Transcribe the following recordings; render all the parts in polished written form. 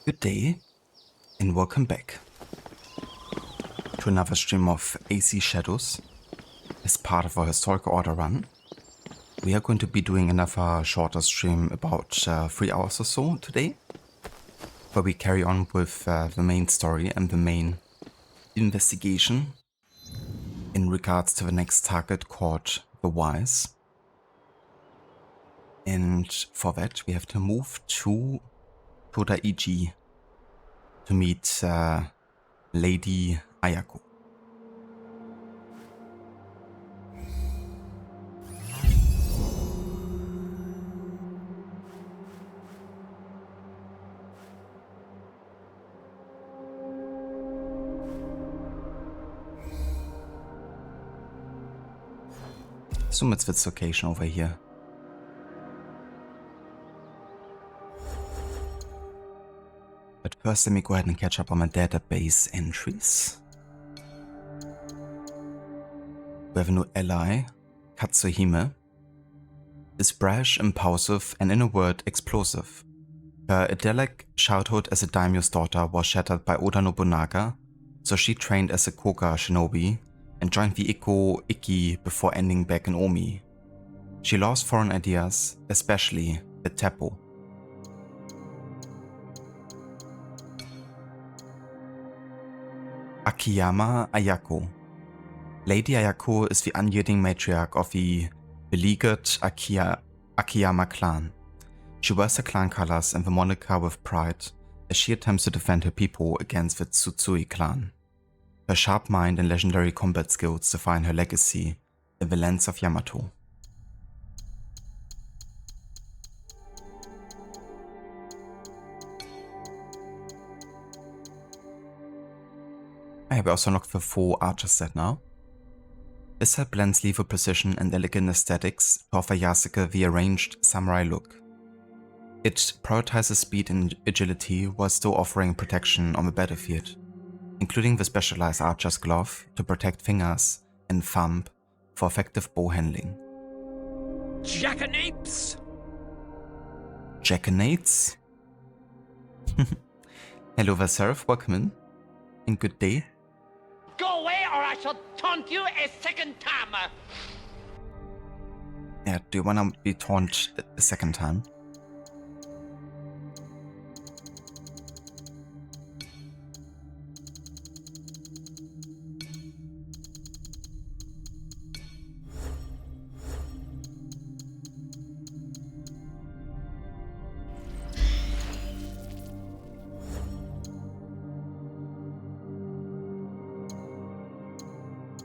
Good day and welcome back to another stream of AC Shadows. As part of our historical order run, we are going to be doing another shorter stream about 3 hours or so today, where we carry on with the main story and the main investigation in regards to the next target called the Wise. And for that we have to move to Todaiji to meet Lady Ayako. Assume it's this location over here. But first let me go ahead and catch up on my database entries. We have a new ally, Katsuhime, is brash, impulsive, and in a word, explosive. Her idyllic childhood as a daimyo's daughter was shattered by Oda Nobunaga, so she trained as a Koga shinobi and joined the Ikko Ikki before ending back in Omi. She loves foreign ideas, especially the Teppo. Akiyama Ayako. Lady Ayako is the unyielding matriarch of the beleaguered Akiyama clan. She wears her clan colors and the moniker with pride as she attempts to defend her people against the Tsutsui clan. Her sharp mind and legendary combat skills define her legacy in the lands of Yamato. I have also unlocked the full archer set now. This set blends lethal precision and elegant aesthetics to offer Yasuke the arranged samurai look. It prioritizes speed and agility while still offering protection on the battlefield, including the specialized archer's glove to protect fingers and thumb for effective bow handling. Jackanapes! Jackanapes? Hello there, Seraph, welcome in, and good day. Go away or I shall taunt you a second time! Yeah, do you wanna be taunted a second time?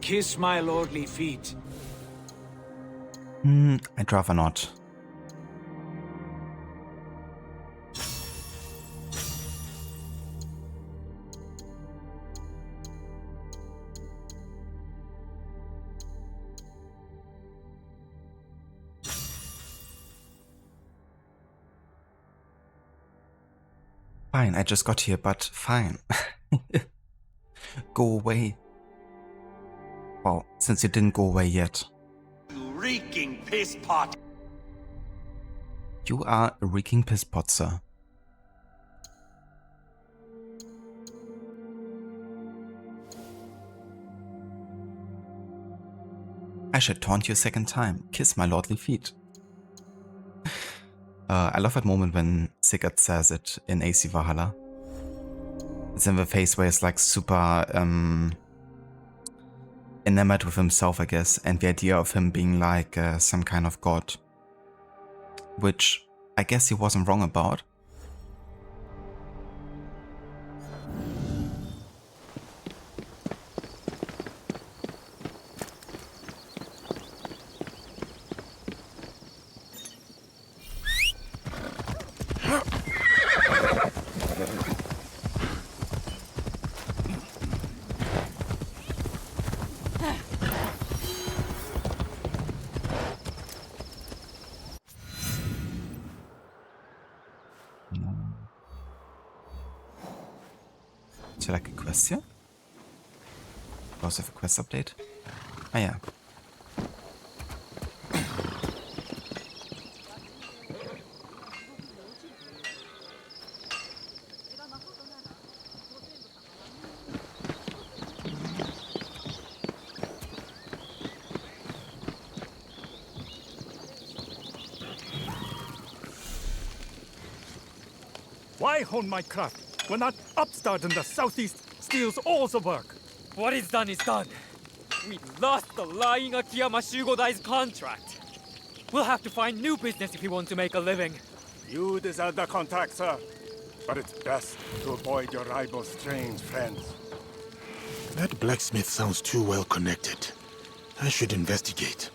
Kiss my lordly feet. I'd rather not. Fine, I just got here, but fine. Go away. Well, since you didn't go away yet. You reeking piss pot. You are a reeking piss pot, sir. I should taunt you a second time. Kiss my lordly feet. I love that moment when Sigurd says it in AC Valhalla. It's in the face where he's like super enamored with himself, I guess, and the idea of him being like some kind of god. Which I guess he wasn't wrong about. Is there like a quest here? Also have a quest update? Ah yeah. Why hone my craft when that upstart in the southeast steals all the work? What is done is done. We lost the lying Akiyama Shugodai's contract. We'll have to find new business if we want to make a living. You deserve the contract, sir. But it's best to avoid your rival's strange friends. That blacksmith sounds too well connected. I should investigate.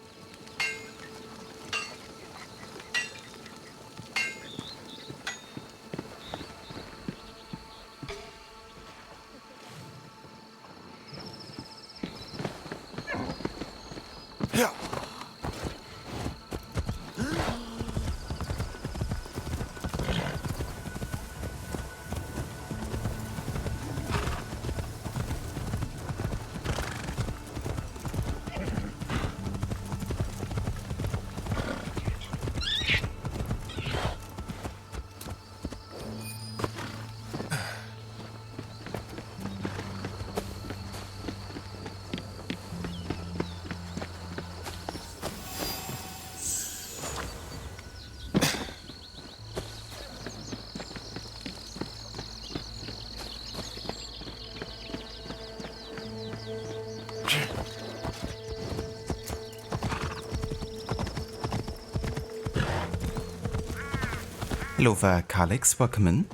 Hello there, Kalix. Welcome in.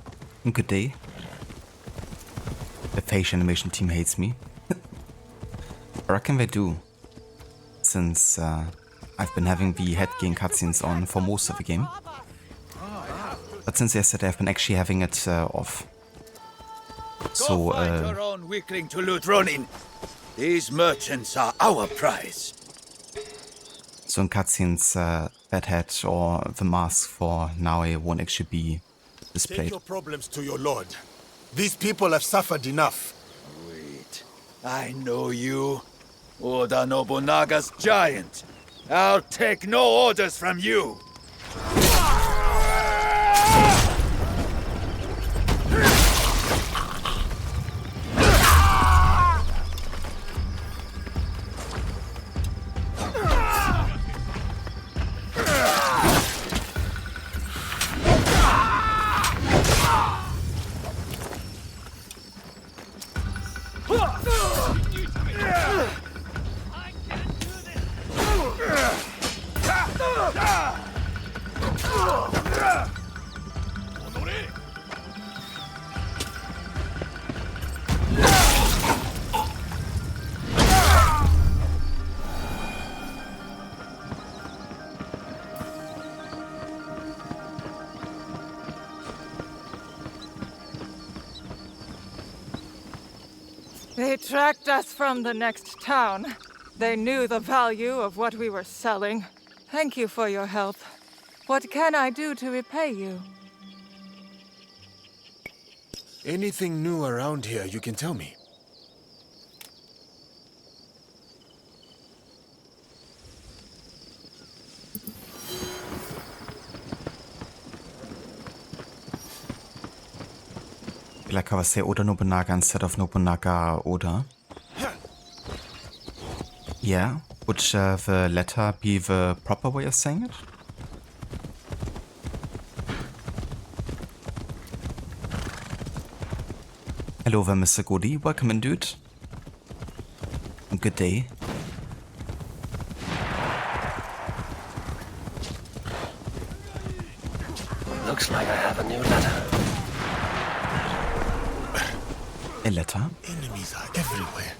And good day. The face animation team hates me. I reckon they do. Since I've been having the head gain cutscenes on for most of the game. But since yesterday I've been actually having it off. So, Go find your own weakling to loot Ronin. These merchants are our prize. so in cutscenes that head or the mask for Naue won't actually be Take displayed. your problems to your lord. These people have suffered enough. Wait, I know you. Oda Nobunaga's giant. I'll take no orders from you. They tracked us from the next town. They knew the value of what we were selling. Thank you for your help. What can I do to repay you? Anything new around here, you can tell me. I like how I say Oda Nobunaga instead of Nobunaga Oda. Yeah, would the letter be the proper way of saying it? Hello there, Mr. Goody. Welcome in, dude. Good day. Looks like I have a new letter. A letter? Enemies are everywhere.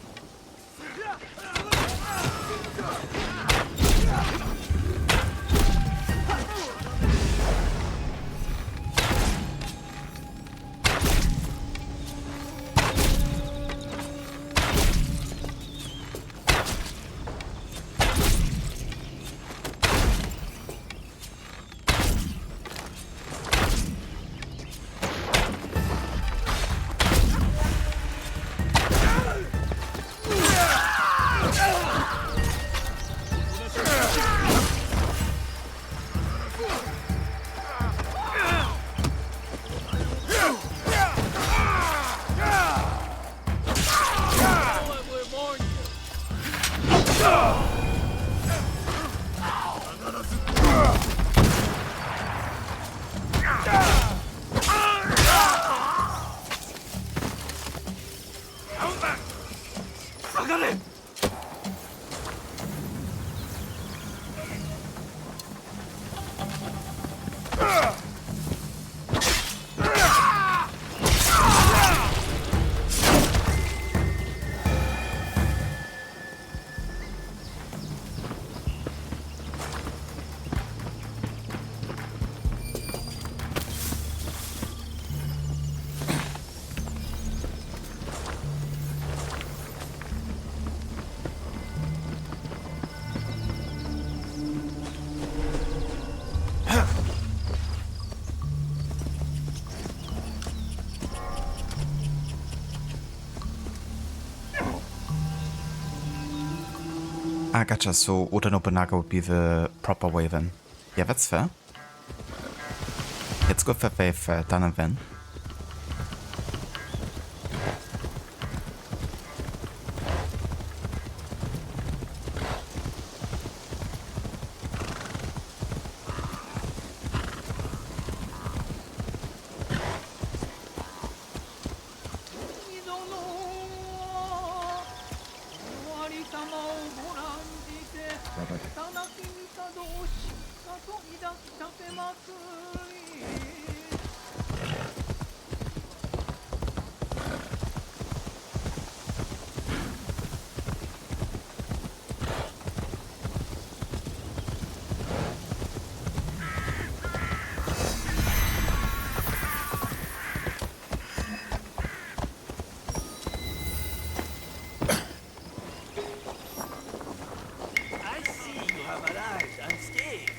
Ah, gotcha. So Oda Nobunaga would be the proper way then. Yeah, that's fair. Let's go for they've done it then. I see you have arrived unscathed.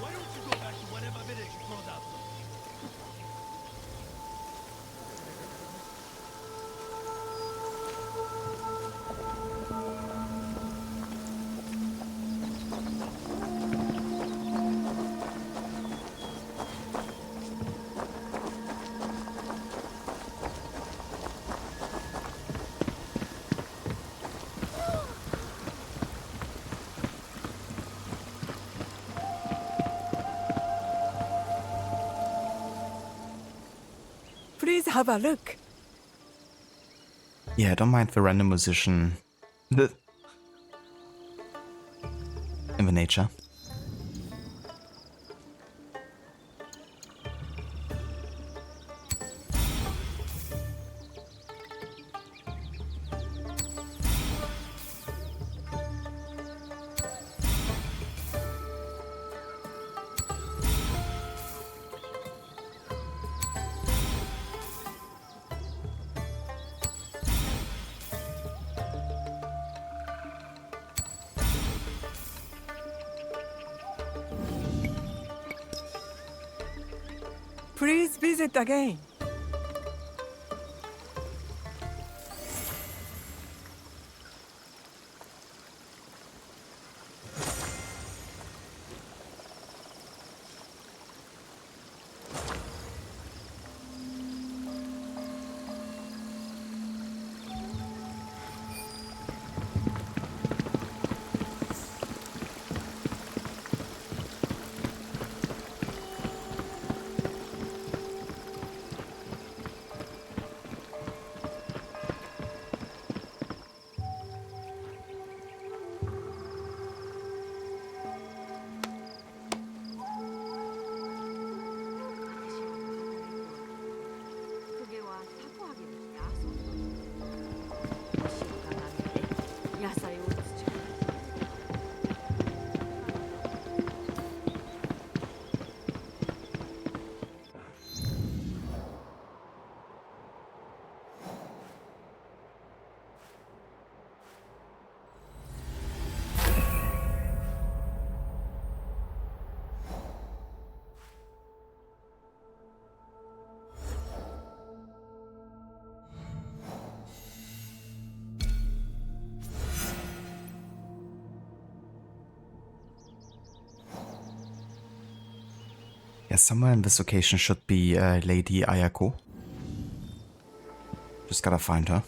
Why don't you go back to whatever village you crawled out from? Please have a look. Yeah, I don't mind the random musician. In the nature. Please visit again. Yeah, somewhere in this location should be Lady Ayako. Just gotta find her.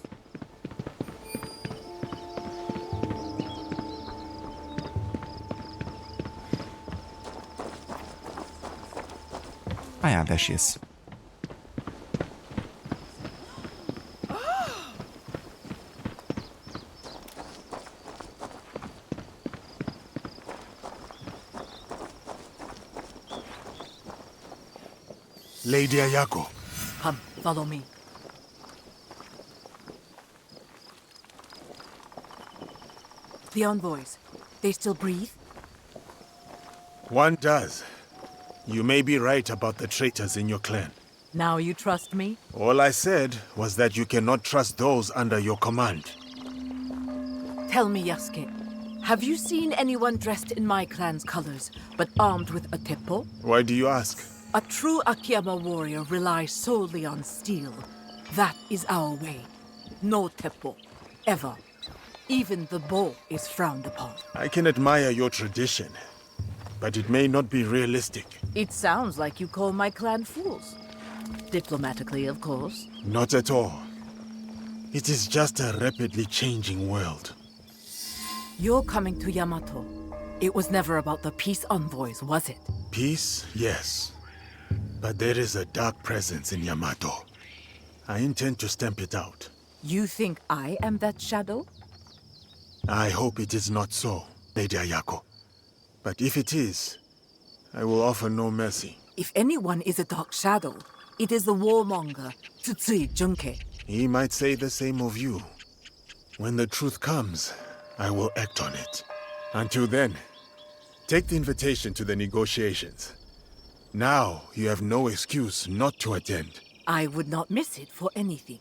Ah yeah, there she is. Lady Ayako. Come, follow me. The envoys, they still breathe? One does. You may be right about the traitors in your clan. Now you trust me? All I said was that you cannot trust those under your command. Tell me, Yasuke, have you seen anyone dressed in my clan's colors, but armed with a teppo? Why do you ask? A true Akiyama warrior relies solely on steel. That is our way. No teppo. Ever. Even the bow is frowned upon. I can admire your tradition, but it may not be realistic. It sounds like you call my clan fools. Diplomatically, of course. Not at all. It is just a rapidly changing world. You're coming to Yamato. It was never about the peace envoys, was it? Peace, yes. But there is a dark presence in Yamato. I intend to stamp it out. You think I am that shadow? I hope it is not so, Lady Ayako. But if it is, I will offer no mercy. If anyone is a dark shadow, it is the warmonger, Tsutsui Junke. He might say the same of you. When the truth comes, I will act on it. Until then, take the invitation to the negotiations. Now, you have no excuse not to attend. I would not miss it for anything.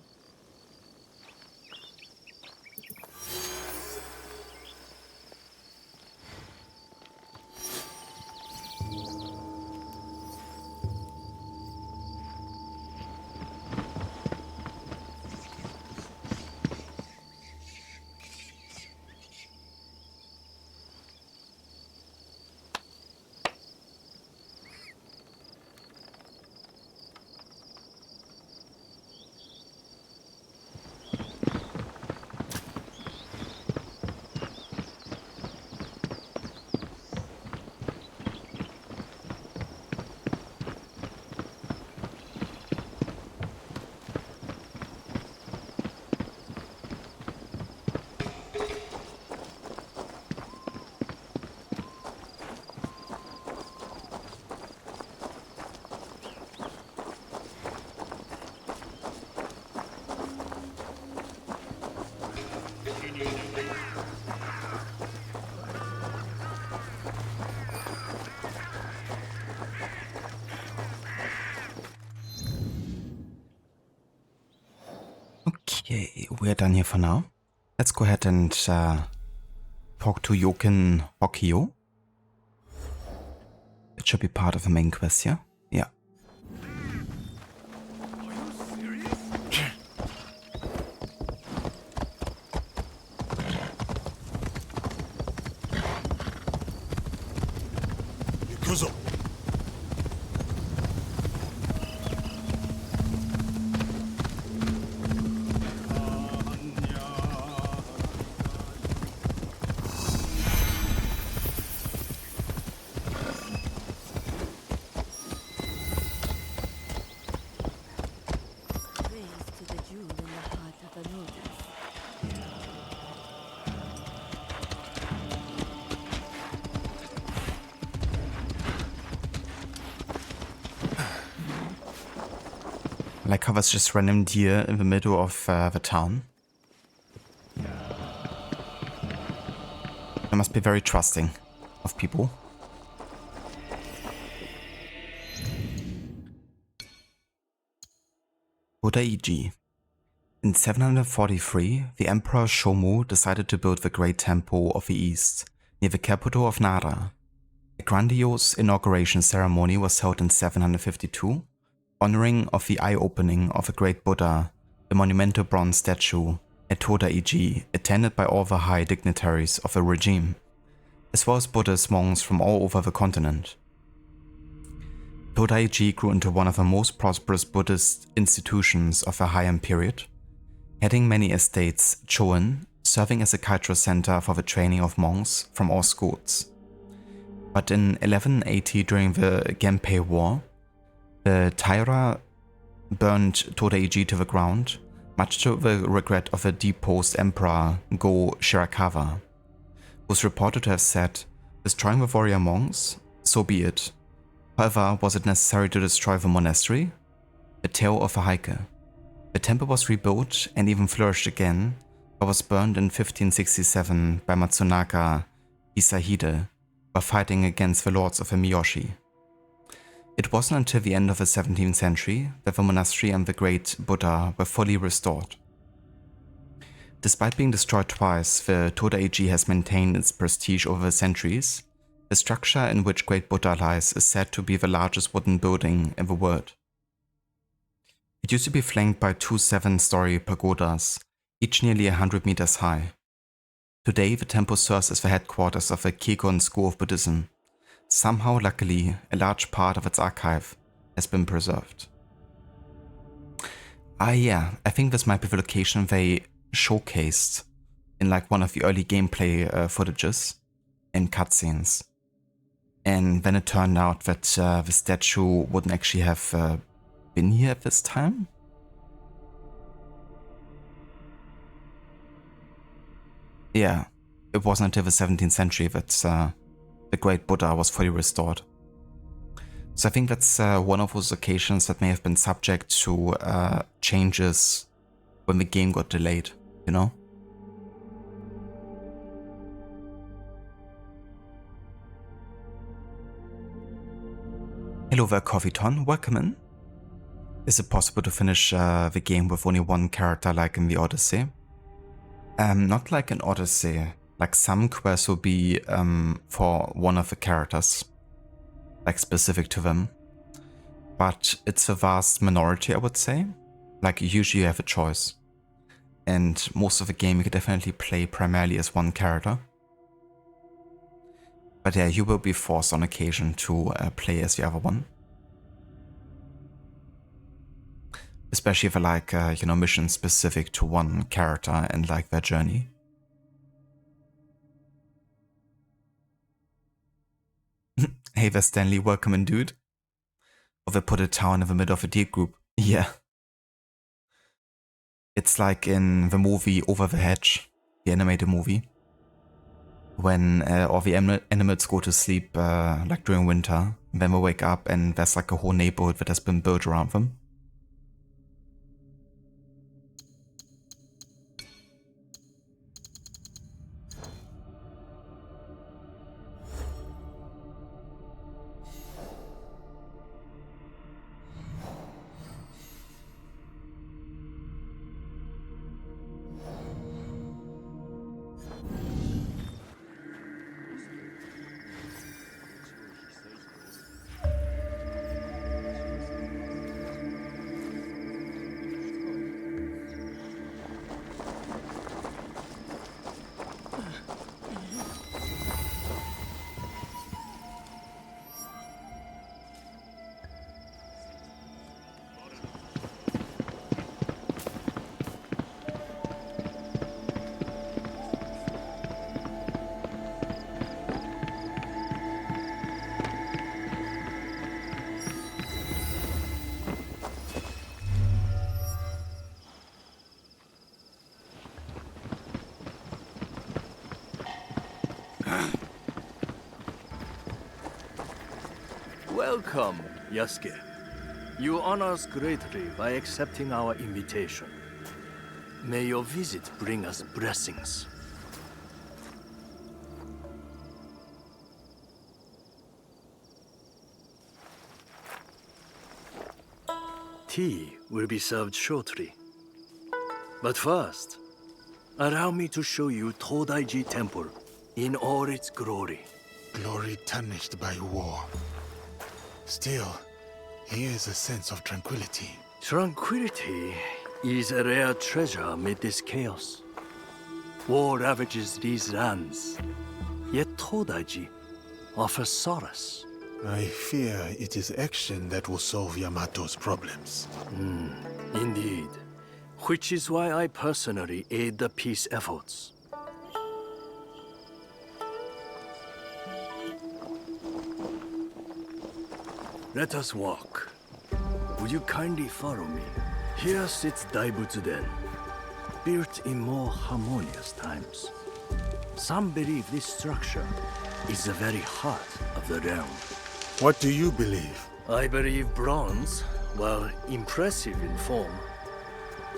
Okay, we're done here for now. Let's go ahead and talk to Yokin Hokio. It should be part of the main quest, yeah? Yeah. Yukuzo! Like how there's just random deer in the middle of the town. They must be very trusting of people. Hodaiji. In 743, the Emperor Shomu decided to build the Great Temple of the East, near the capital of Nara. A grandiose inauguration ceremony was held in 752, honoring of the eye-opening of a great Buddha, the monumental bronze statue at Hodaiji, attended by all the high dignitaries of the regime, as well as Buddhist monks from all over the continent. Hodaiji grew into one of the most prosperous Buddhist institutions of the Heian period, having many estates, Choin, serving as a cultural center for the training of monks from all schools. But in 1180, during the Genpei War, the Taira burned Todaiji to the ground, much to the regret of the deposed emperor Go Shirakawa, who was reported to have said, "Destroying the warrior monks? So be it. However, was it necessary to destroy the monastery?" The tale of the Heike. The temple was rebuilt and even flourished again, but was burned in 1567 by Matsunaga Hisahide, while fighting against the lords of the Miyoshi. It wasn't until the end of the 17th century that the monastery and the great Buddha were fully restored. Despite being destroyed twice, the Todaiji has maintained its prestige over the centuries. The structure in which Great Buddha lies is said to be the largest wooden building in the world. It used to be flanked by 2 7-story pagodas, each nearly 100 meters high. Today, the temple serves as the headquarters of the Canon school of Buddhism. Somehow, luckily, a large part of its archive has been preserved. Yeah, I think this might be the location they showcased in like one of the early gameplay footages and cutscenes. And then it turned out that the statue wouldn't actually have been here at this time. Yeah, it wasn't until the 17th century that the great Buddha was fully restored. So I think that's one of those occasions that may have been subject to changes when the game got delayed, you know? Hello there, Coffeeton, welcome in. Is it possible to finish the game with only one character like in the Odyssey? Not like in Odyssey, like some quests will be for one of the characters, like specific to them. But it's a vast minority, I would say. Like usually you have a choice. And most of the game you can definitely play primarily as one character. But yeah, you will be forced on occasion to play as the other one. Especially if like, you know, missions specific to one character and like their journey. Hey there, Stanley, welcome in, dude. Or they put a town in the middle of a deer group. Yeah. It's like in the movie Over the Hedge, the animated movie. When all the animals go to sleep like during winter. Then they wake up and there's like a whole neighborhood that has been built around them. Welcome, Yasuke. You honor us greatly by accepting our invitation. May your visit bring us blessings. Tea will be served shortly. But first, allow me to show you Todaiji Temple in all its glory. Glory tarnished by war. Still, here is a sense of tranquility. Tranquility is a rare treasure amid this chaos. War ravages these lands, yet Todaiji offers solace. I fear it is action that will solve Yamato's problems. Indeed. Which is why I personally aid the peace efforts. Let us walk. Would you kindly follow me? Here sits Daibutsu-den, built in more harmonious times. Some believe this structure is the very heart of the realm. What do you believe? I believe bronze, while impressive in form,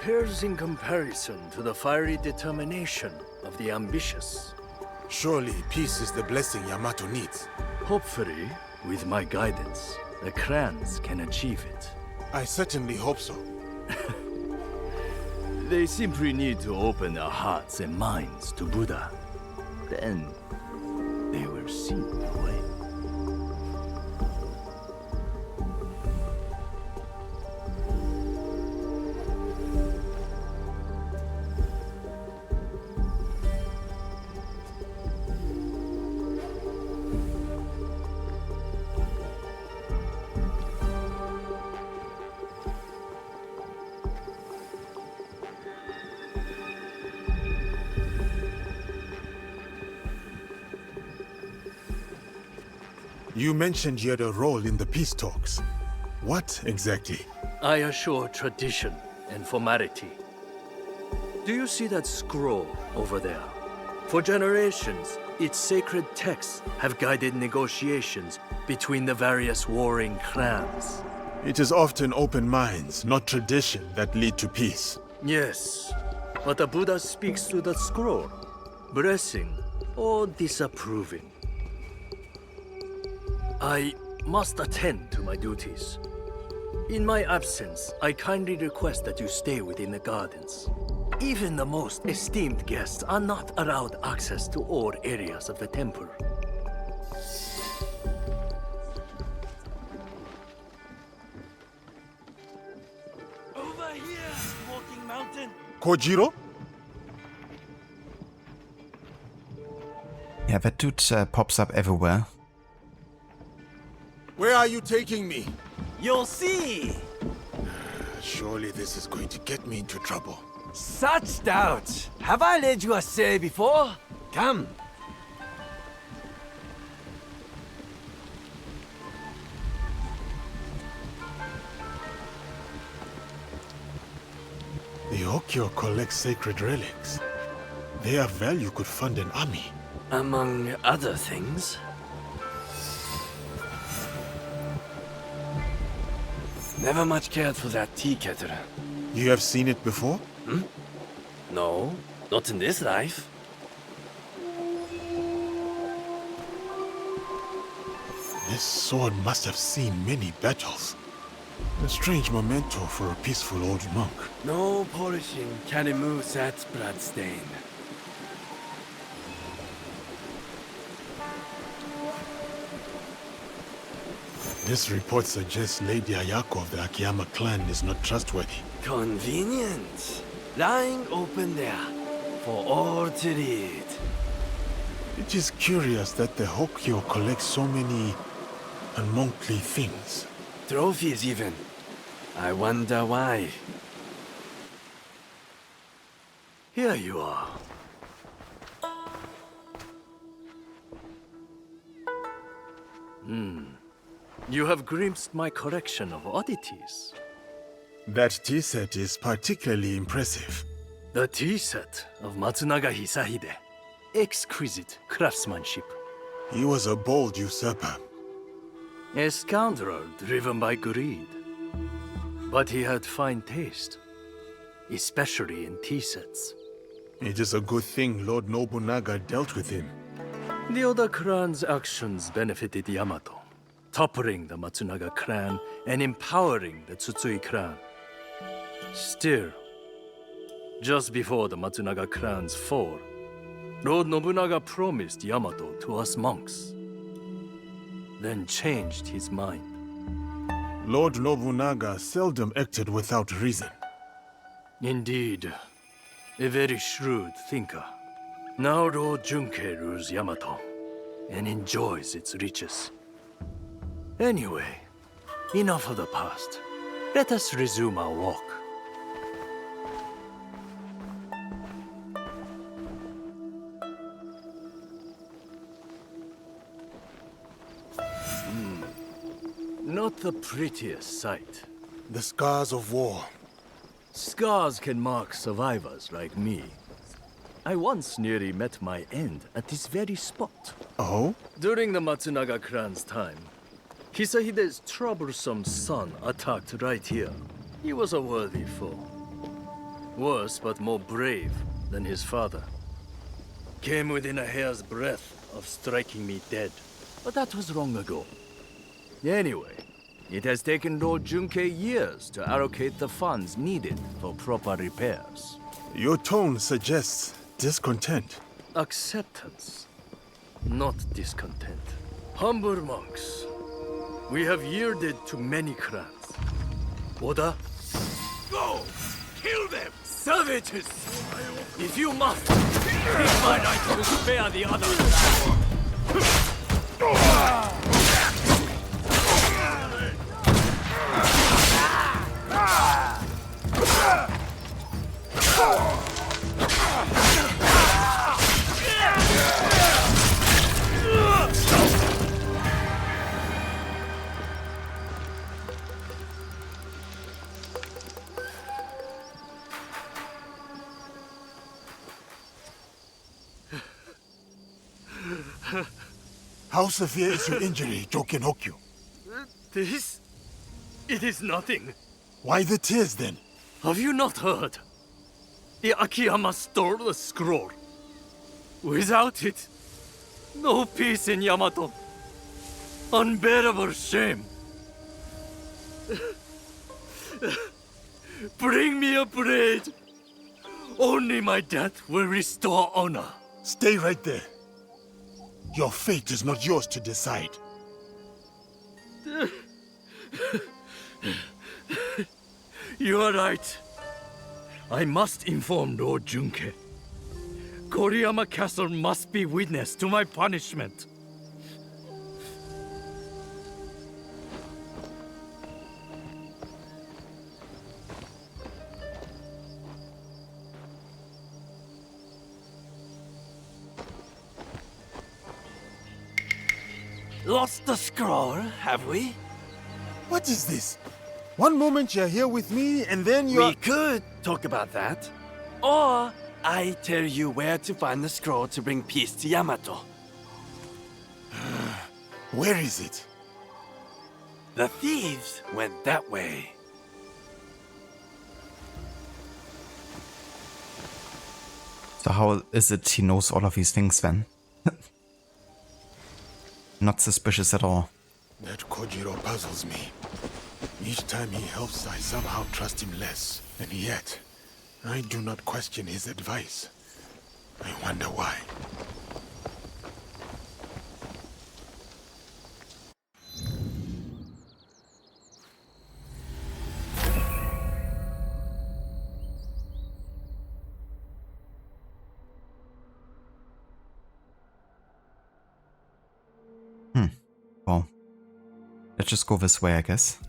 pales in comparison to the fiery determination of the ambitious. Surely peace is the blessing Yamato needs. Hopefully, with my guidance, the clans can achieve it. I certainly hope so. They simply need to open their hearts and minds to Buddha. Then, they will see the way. You mentioned you had a role in the peace talks. What exactly? I assure tradition and formality. Do you see that scroll over there? For generations, its sacred texts have guided negotiations between the various warring clans. It is often open minds, not tradition, that lead to peace. Yes, but the Buddha speaks through the scroll, blessing or disapproving. I must attend to my duties. In my absence, I kindly request that you stay within the gardens. Even the most esteemed guests are not allowed access to all areas of the temple. Over here, Smoking Mountain. Kojiro? Yeah, that dude pops up everywhere. Where are you taking me? You'll see! Surely this is going to get me into trouble. Such doubt! Have I led you astray before? Come. The Okyo collect sacred relics. Their value could fund an army. Among other things. Never much cared for that tea kettle. You have seen it before? No, not in this life. This sword must have seen many battles. A strange memento for a peaceful old monk. No polishing can remove that bloodstain. This report suggests Lady Ayako of the Akiyama clan is not trustworthy. Convenient. Lying open there for all to read. It is curious that the Hokyo collect so many unmonkly things. Trophies even. I wonder why. Here you are. You have glimpsed my collection of oddities. That tea set is particularly impressive. The tea set of Matsunaga Hisahide. Exquisite craftsmanship. He was a bold usurper. A scoundrel driven by greed. But he had fine taste, especially in tea sets. It is a good thing Lord Nobunaga dealt with him. The other clan's actions benefited Yamato, toppling the Matsunaga clan and empowering the Tsutsui clan. Still, just before the Matsunaga clan's fall, Lord Nobunaga promised Yamato to us monks, then changed his mind. Lord Nobunaga seldom acted without reason. Indeed, a very shrewd thinker. Now Lord Junkei rules Yamato and enjoys its riches. Anyway, enough of the past. Let us resume our walk. Not the prettiest sight. The scars of war. Scars can mark survivors like me. I once nearly met my end at this very spot. Oh? During the Matsunaga clan's time, Hisahide's troublesome son attacked right here. He was a worthy foe. Worse but more brave than his father. Came within a hair's breadth of striking me dead. But that was long ago. Anyway, it has taken Lord Junkei years to allocate the funds needed for proper repairs. Your tone suggests discontent. Acceptance, not discontent. Humble monks, we have yielded to many clans. Oda? Go! Kill them! Savages! If you must, take my right to spare the others! How severe is your injury, Joken Hokyu? This? It is nothing. Why the tears then? Have you not heard? The Akiyama stole the scroll. Without it, no peace in Yamato. Unbearable shame. Bring me a blade. Only my death will restore honor. Stay right there. Your fate is not yours to decide. You are right. I must inform Lord Junke. Koriyama Castle must be witness to my punishment. Lost the scroll, have we? What is this? One moment you're here with me, and then you're... We could talk about that. Or I tell you where to find the scroll to bring peace to Yamato. Where is it? The thieves went that way. So how is it he knows all of these things then? Not suspicious at all. That Kojiro puzzles me. Each time he helps, I somehow trust him less. And yet, I do not question his advice. I wonder why. Well, let's just go this way, I guess.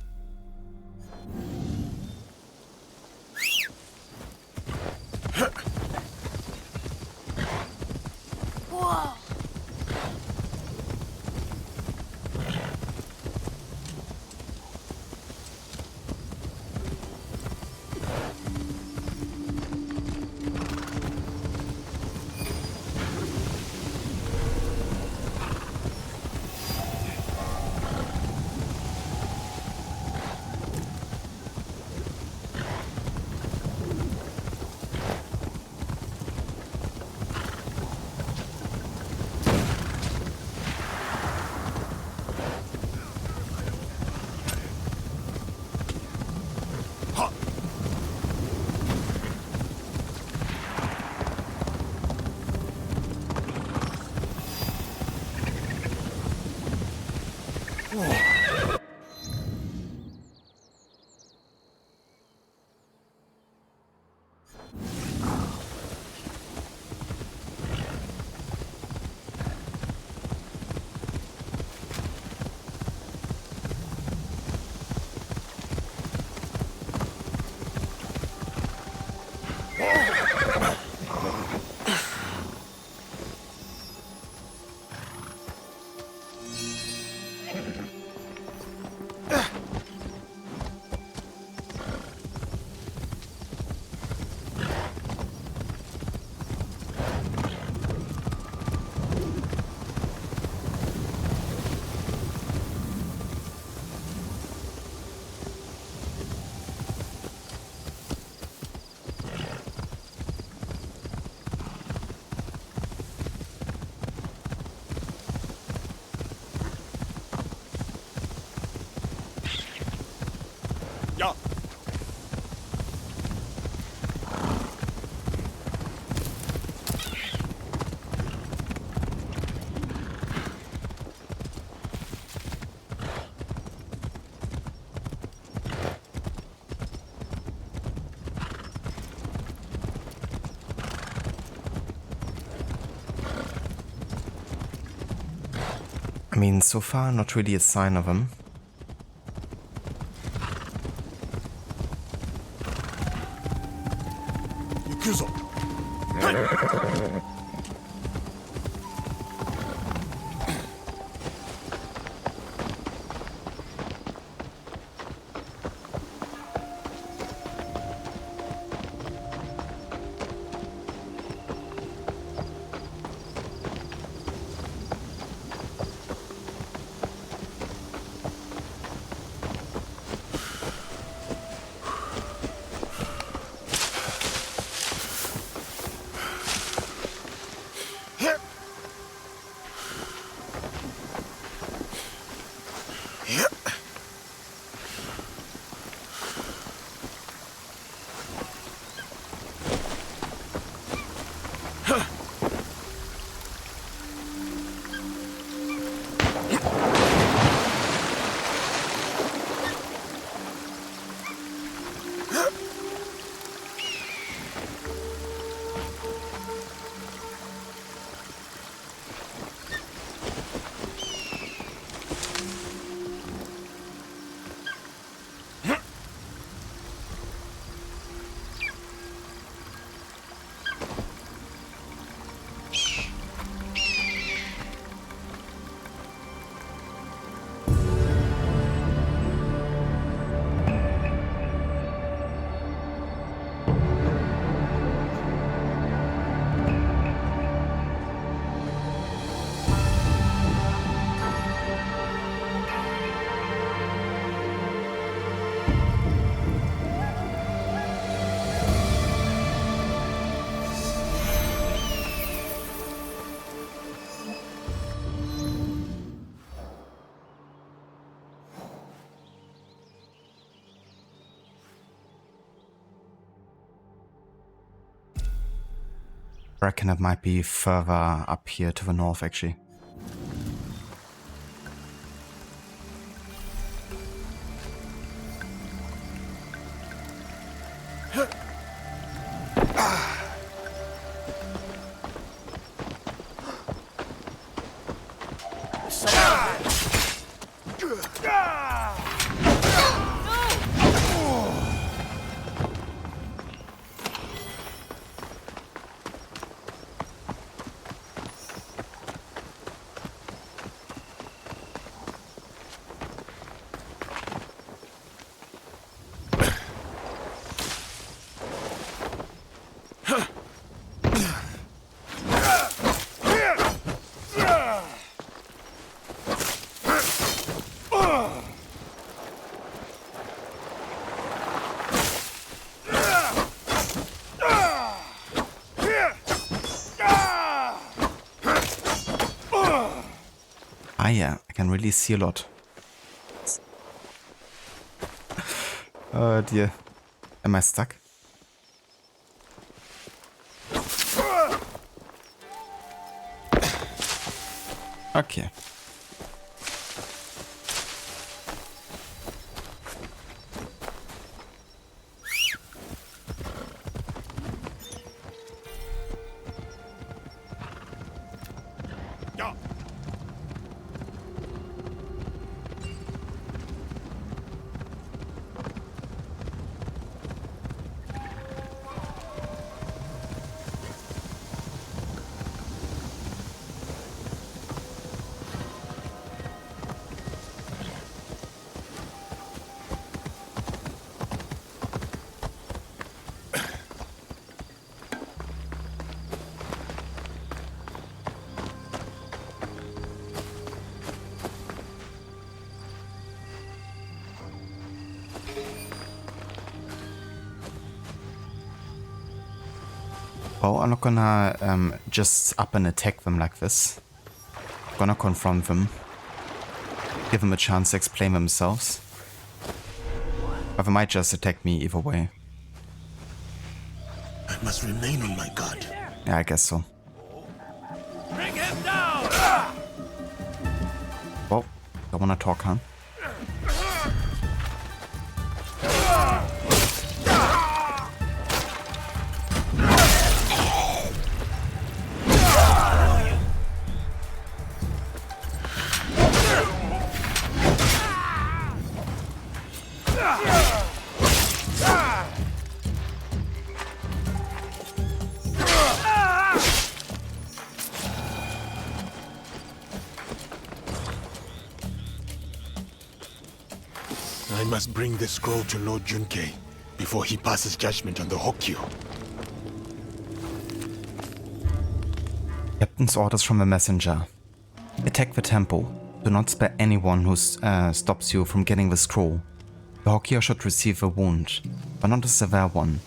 I mean, so far, not really a sign of him. Yukuzo! I reckon it might be further up here to the north, actually. Ah yeah, I can really see a lot. Oh dear. Am I stuck? Okay. Well, I'm not gonna just up and attack them like this. I'm gonna confront them. Give them a chance to explain themselves. But they might just attack me either way. I must remain on my guard. Yeah, I guess so. Bring him down! Well, don't wanna talk, huh? I must bring the scroll to Lord Junkei before he passes judgment on the Hokyu. Captain's orders from the messenger. Attack the temple. Do not spare anyone who stops you from getting the scroll. The Hokyu should receive a wound, but not a severe one.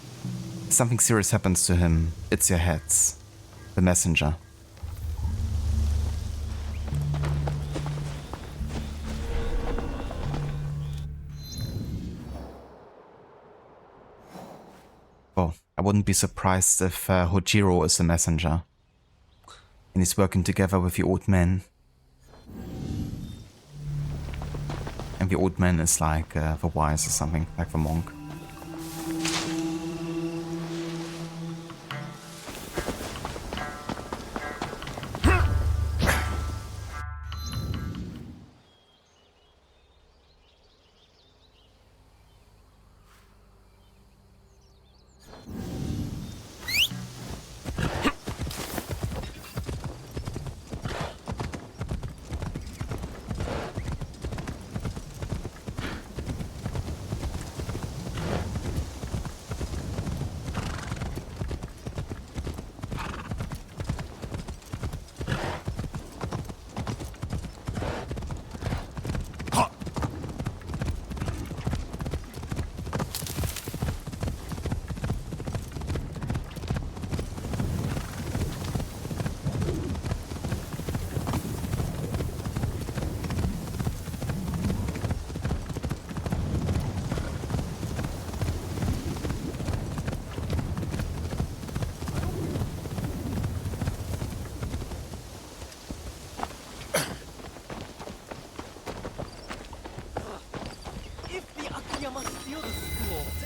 If something serious happens to him, it's your heads. The messenger. I wouldn't be surprised if Hojiro is the messenger. And he's working together with the old man. And the old man is like the wise or something, like the monk.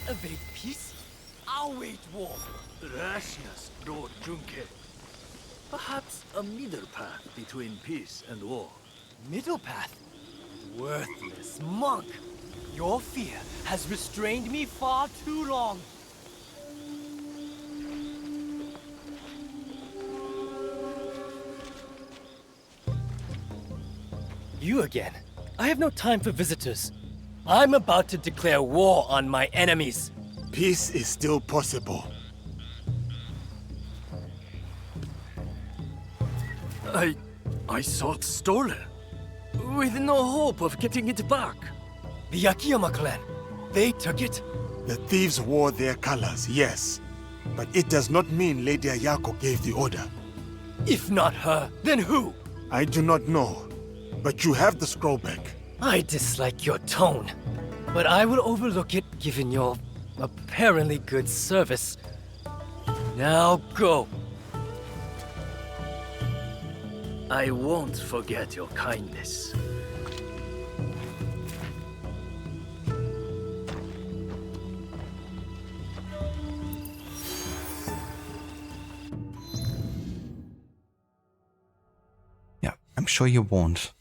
Evade peace? I'll wage war. Rashness, Lord Junke. Perhaps a middle path between peace and war. Middle path? Worthless monk! Your fear has restrained me far too long. You again. I have no time for visitors. I'm about to declare war on my enemies. Peace is still possible. I sought stolen, with no hope of getting it back. The Akiyama clan, they took it? The thieves wore their colors, yes. But it does not mean Lady Ayako gave the order. If not her, then who? I do not know, but you have the scroll back. I dislike your tone, but I will overlook it given your apparently good service. Now go. I won't forget your kindness. Yeah, I'm sure you won't.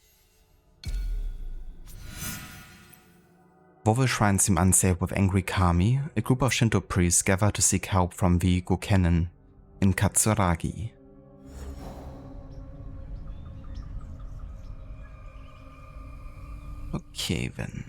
Vowel Shrine seem unsafe with angry kami. A group of Shinto priests gather to seek help from the Canon in Katsuragi. Okay then.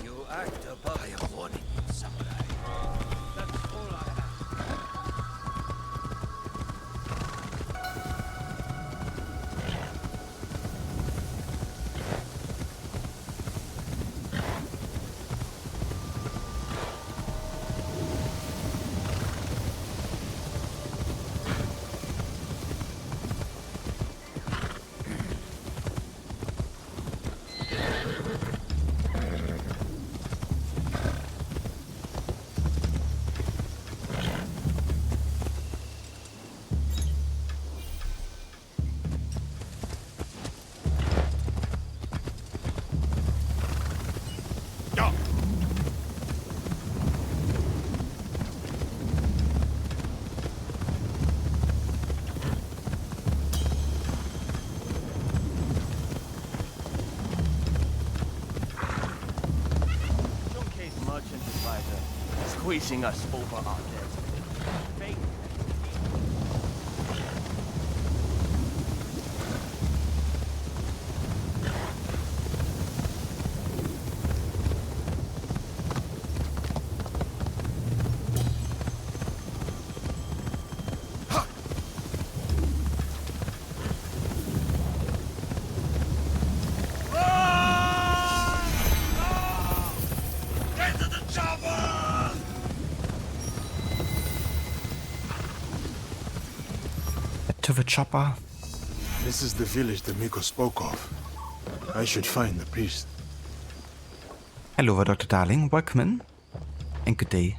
You act by a warning, samurai. That's all I have. Squeezing us over our dead. Fake. To the chopper. This is the village the Miko spoke of. I should find the priest. Hello, Dr. Darling. Welcome in. And good day.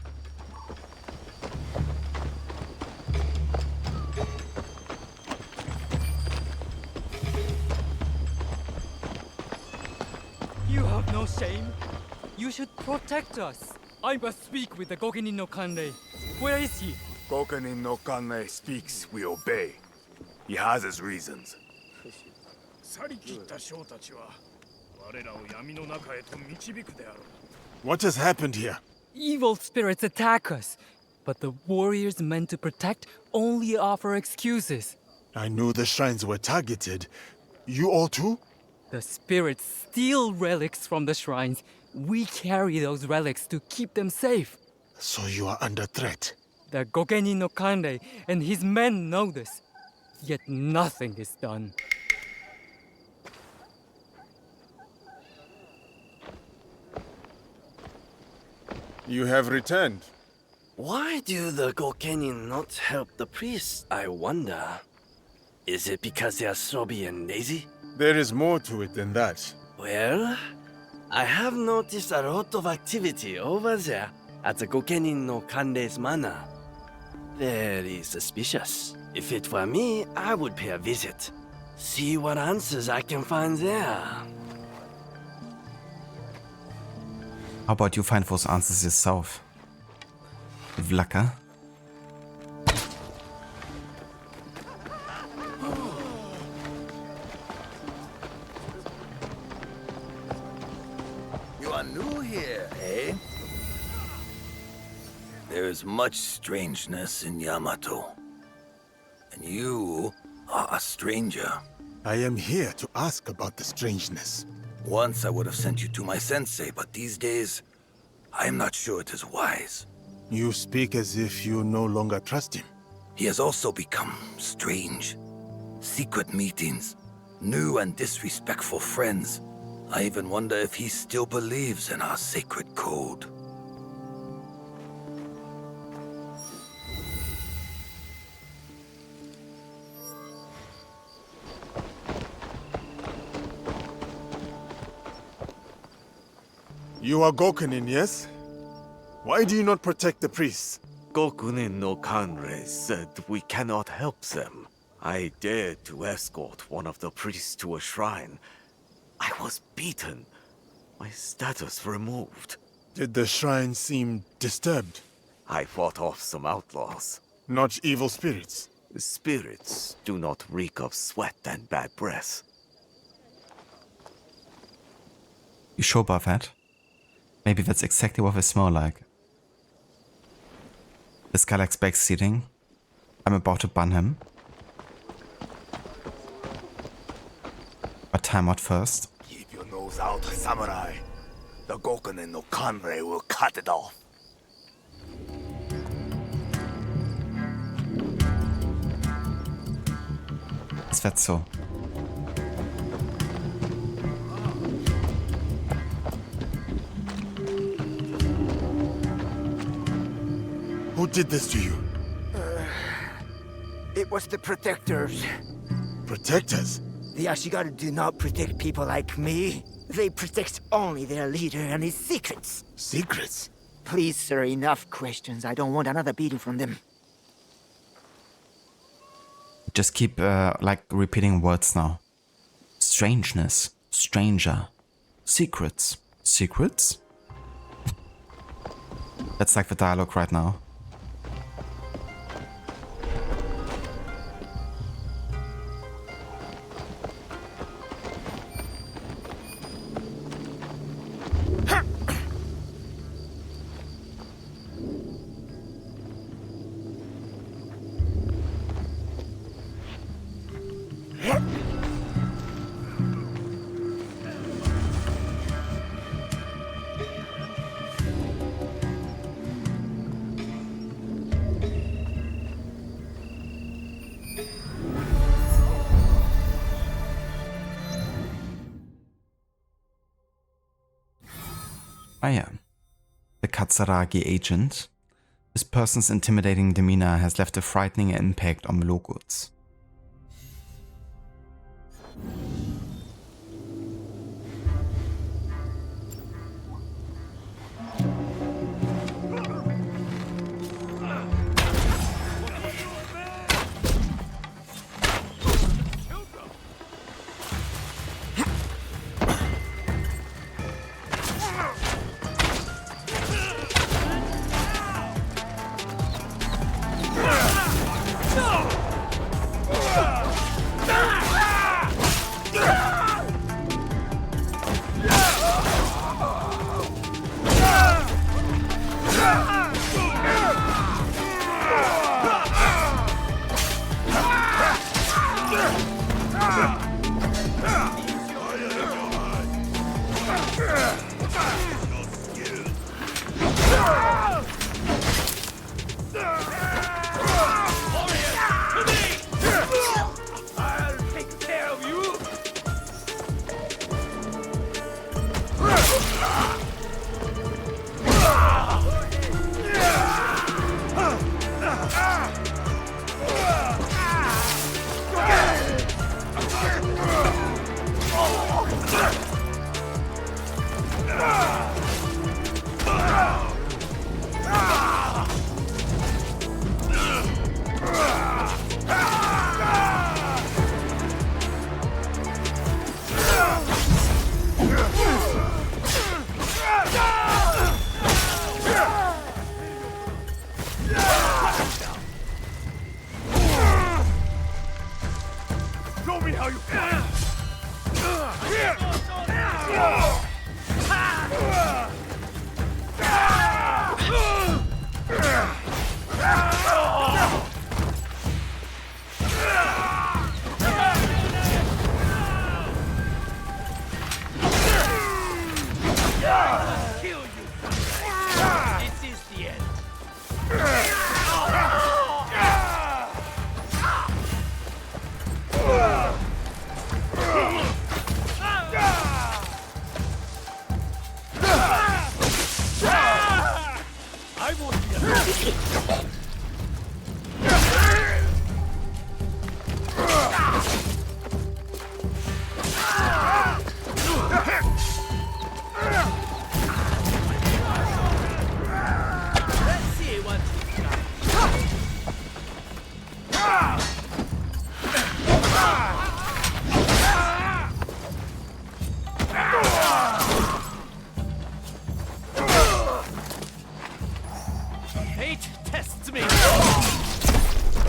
You have no shame? You should protect us. I must speak with the Gokenin no Kanrei. Where is he? Gokenin no Kanrei speaks, we obey. He has his reasons. What has happened here? Evil spirits attack us, but the warriors meant to protect only offer excuses. I knew the shrines were targeted. You all too? The spirits steal relics from the shrines. We carry those relics to keep them safe. So you are under threat. The Gokenin no Kanrei and his men know this. Yet nothing is done. You have returned. Why do the Gokenin not help the priests, I wonder? Is it because they are sobby and lazy? There is more to it than that. Well, I have noticed a lot of activity over there at the Gokenin no Kanrei's manor. Very suspicious. If it were me, I would pay a visit. See what answers I can find there. How about you find those answers yourself? Vlaka. You are new here, eh? There is much strangeness in Yamato. And you are a stranger. I am here to ask about the strangeness. Once I would have sent you to my sensei, but these days, I am not sure it is wise. You speak as if you no longer trust him. He has also become strange. Secret meetings, new and disrespectful friends. I even wonder if he still believes in our sacred code. You are Gokenin, yes? Why do you not protect the priests? Gokunin no Kanrei said we cannot help them. I dared to escort one of the priests to a shrine. I was beaten. My status removed. Did the shrine seem disturbed? I fought off some outlaws. Not evil spirits? Spirits do not reek of sweat and bad breath. You sure about that? Maybe that's exactly what they smell like. This guy likes backseating. I'm about to ban him. But time out first. Keep your nose out, samurai. The Gokenin no Kanrei will cut it off. Ist das so? Who did this to you? It was the Protectors. Protectors? The Ashigaru do not protect people like me. They protect only their leader and his secrets. Secrets? Please, sir, enough questions. I don't want another beating from them. Just keep, like, repeating words now. Strangeness. Stranger. Secrets. Secrets? That's like the dialogue right now. Ah yeah. The Katsuragi agent. This person's intimidating demeanor has left a frightening impact on the locals.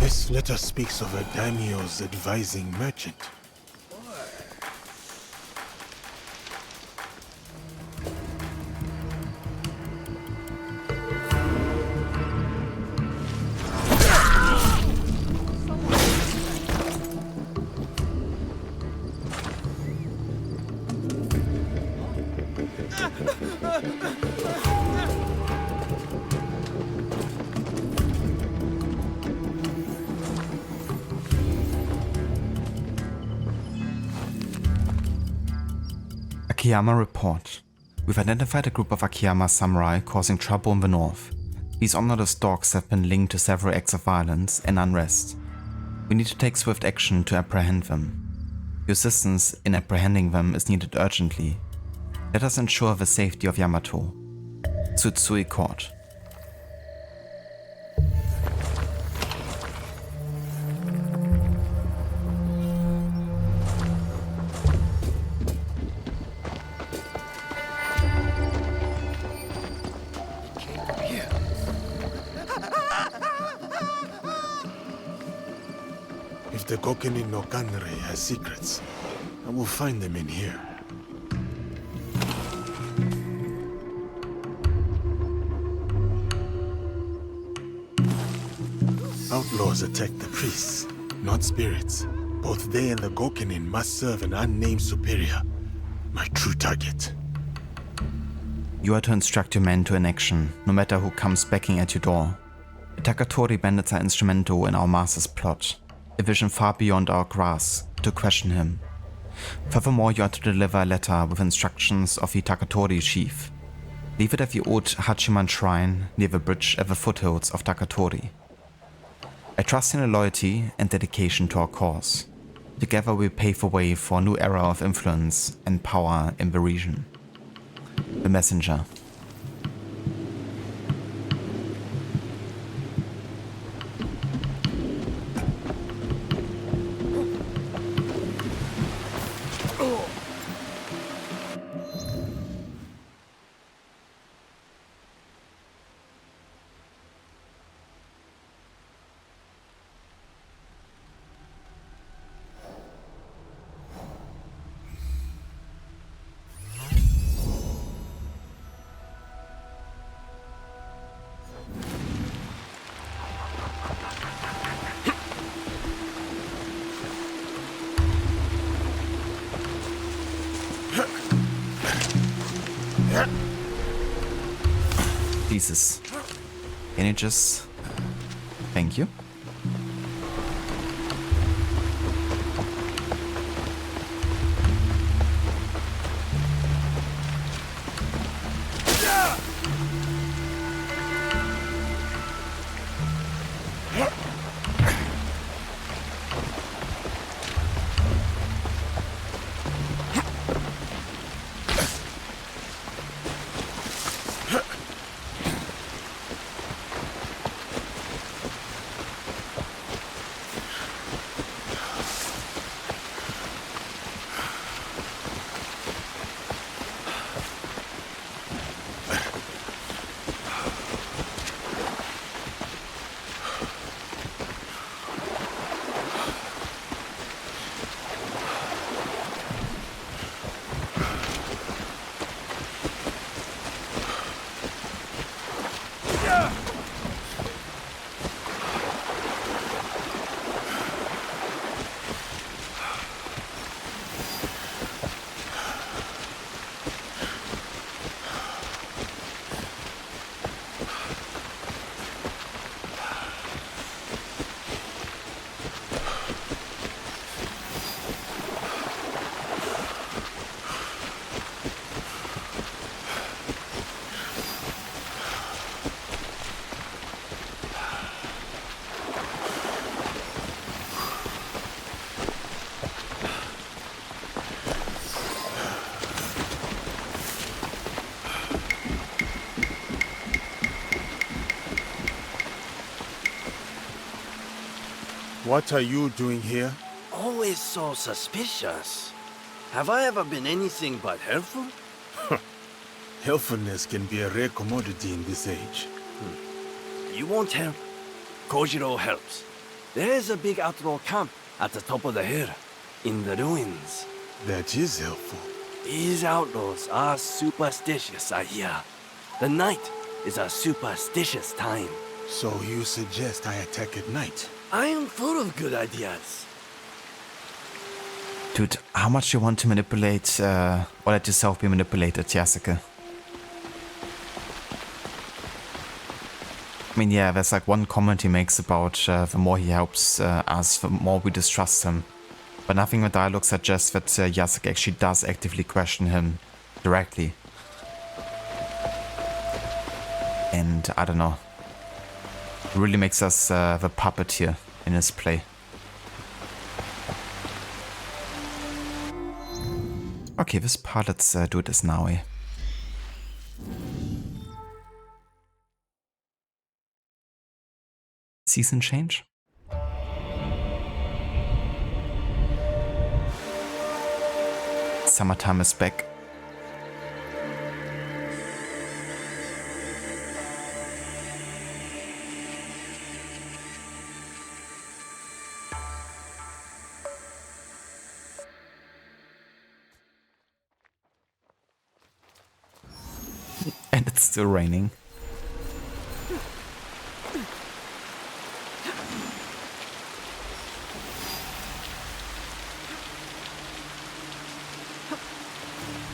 This letter speaks of a daimyo's advising merchant. Akiyama report. We've identified a group of Akiyama samurai causing trouble in the north. These honorless dogs have been linked to several acts of violence and unrest. We need to take swift action to apprehend them. Your assistance in apprehending them is needed urgently. Let us ensure the safety of Yamato. Tsutsui Court. If the Kokenin no Kanrei has secrets, I will find them in here. Outlaws attack the priests, not spirits. Both they and the Gokenin must serve an unnamed superior, my true target. You are to instruct your men to inaction, no matter who comes backing at your door. The Takatori bandits are instrumental in our master's plot, a vision far beyond our grasp, to question him. Furthermore, you are to deliver a letter with instructions of the Takatori chief. Leave it at the old Hachiman shrine near the bridge at the foothills of Takatori. I trust in your loyalty and dedication to our cause. Together we pave the way for a new era of influence and power in the region. The messenger. Jesus. Can you just... Thank you. What are you doing here? Always so suspicious. Have I ever been anything but helpful? Helpfulness can be a rare commodity in this age. You want help? Kojiro helps. There is a big outlaw camp at the top of the hill, in the ruins. That is helpful. These outlaws are superstitious, I hear. The night is a superstitious time. So you suggest I attack at night? I am full of good ideas. Dude, how much you want to manipulate, or let yourself be manipulated, Yasuke? I mean, yeah, there's like one comment he makes about the more he helps us, the more we distrust him. But nothing in the dialogue suggests that Yasuke actually does actively question him directly. And I don't know. It really makes us the puppet here in his play. Okay, this part, let's do this now, eh? Season change? Summertime is back. And it's still raining.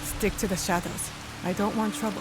Stick to the shadows. I don't want trouble.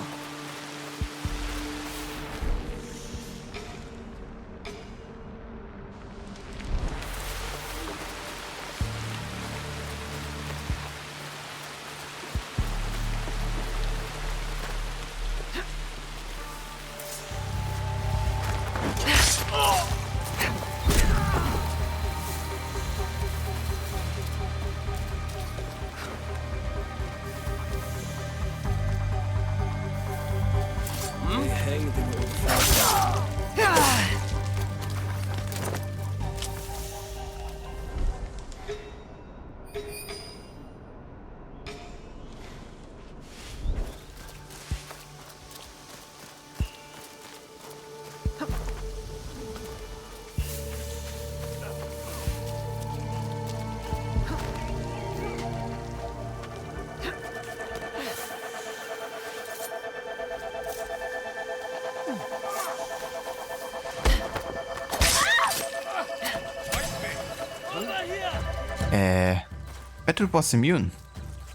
But it was immune.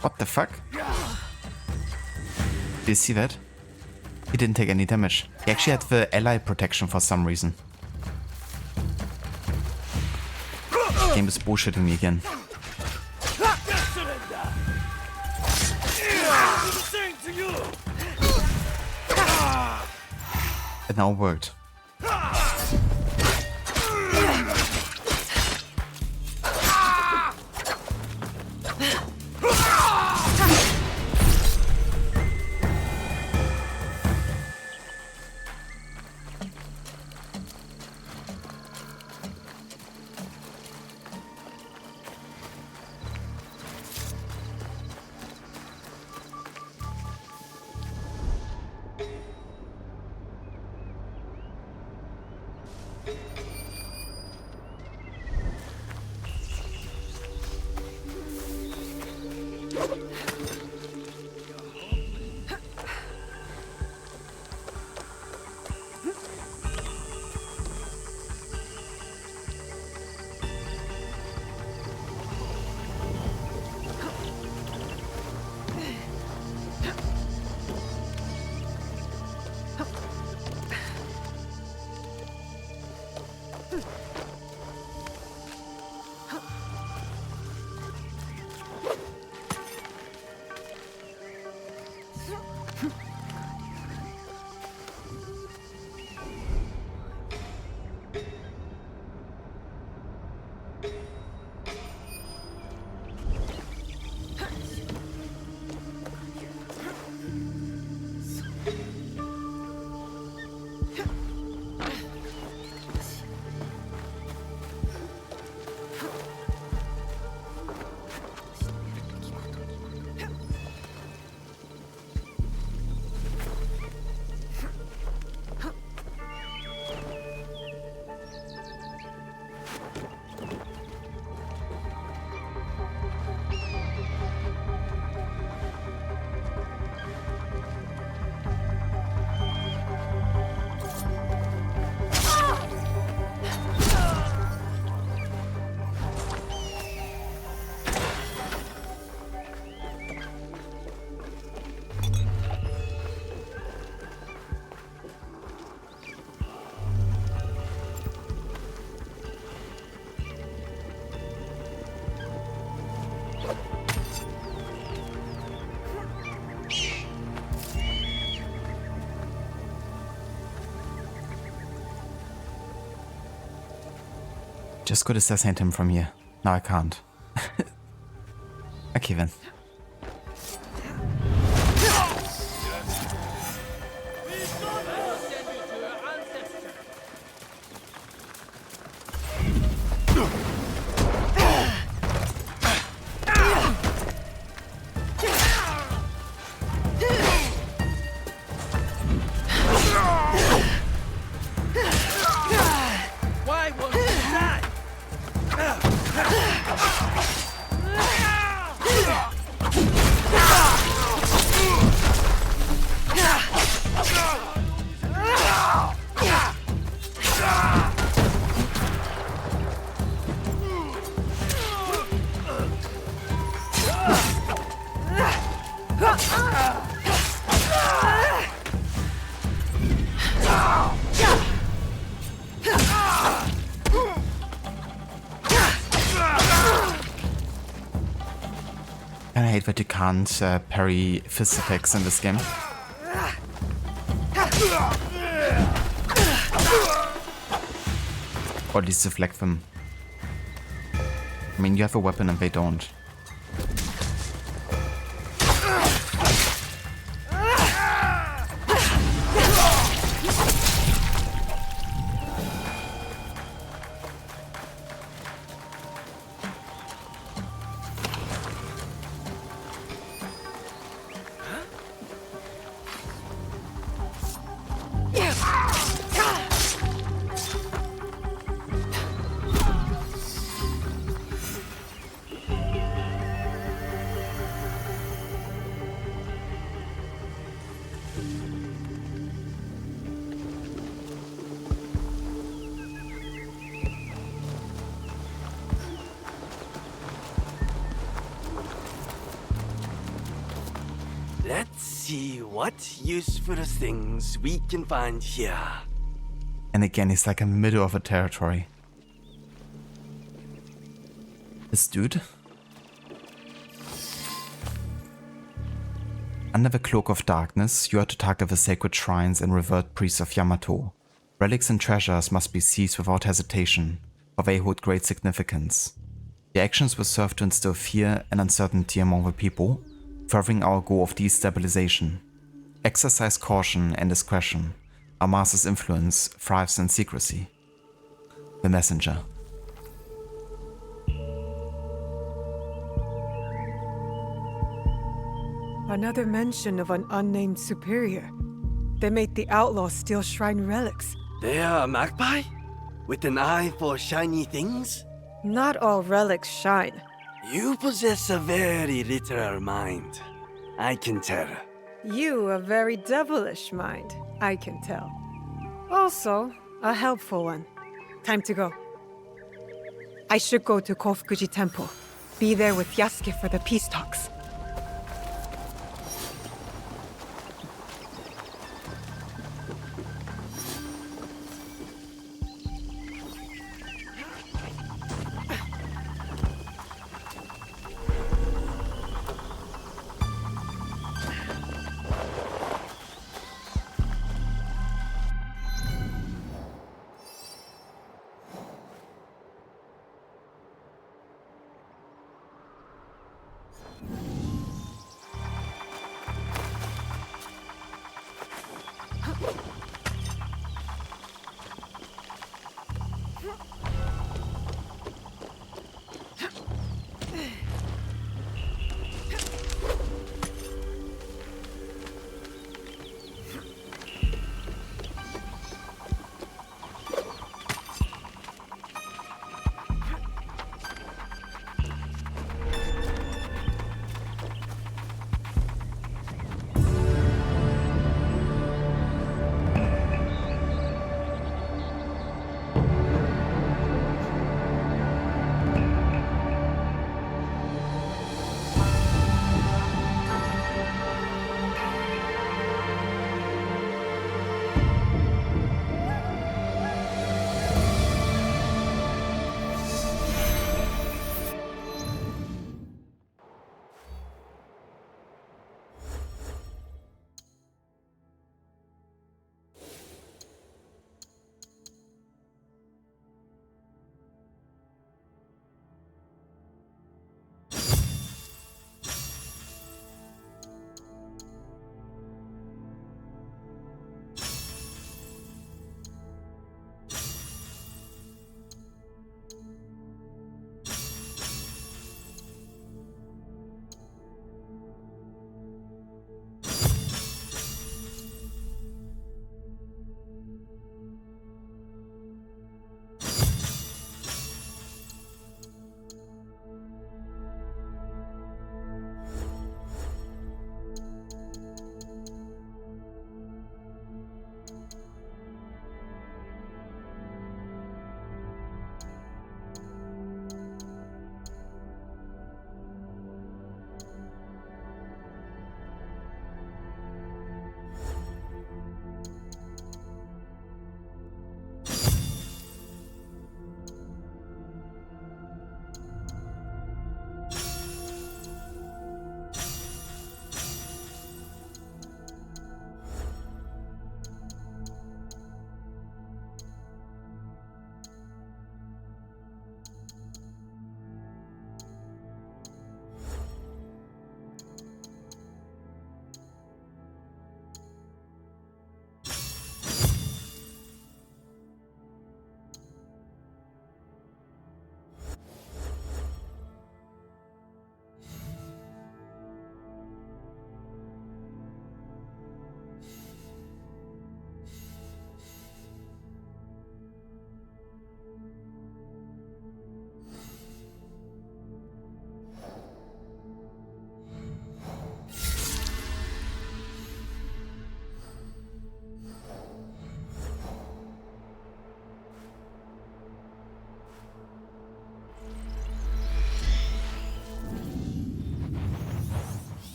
What the fuck? Did you see that? He didn't take any damage. He actually had the ally protection for some reason. This game is bullshitting me again. It now worked. Just could assassinate him from here. Now I can't. Okay then. Why won't you die? I hate that you can't parry fist attacks in this game. Or at least deflect them. I mean, you have a weapon and they don't. see what useful things we can find here. And again, he's like in the middle of a territory. This dude. Under the cloak of darkness, you are to target the sacred shrines and revered priests of Yamato. Relics and treasures must be seized without hesitation, for they hold great significance. The actions will serve to instill fear and uncertainty among the people, furthering our goal of destabilization. Exercise caution and discretion. Our master's influence thrives in secrecy. The messenger. Another mention of an unnamed superior. They made the outlaws steal shrine relics. They are a magpie? With an eye for shiny things? Not all relics shine. You possess a very literal mind. I can tell. You a very devilish mind, I can tell. Also, a helpful one. Time to go. I should go to Kofukuji Temple. Be there with Yasuke for the peace talks.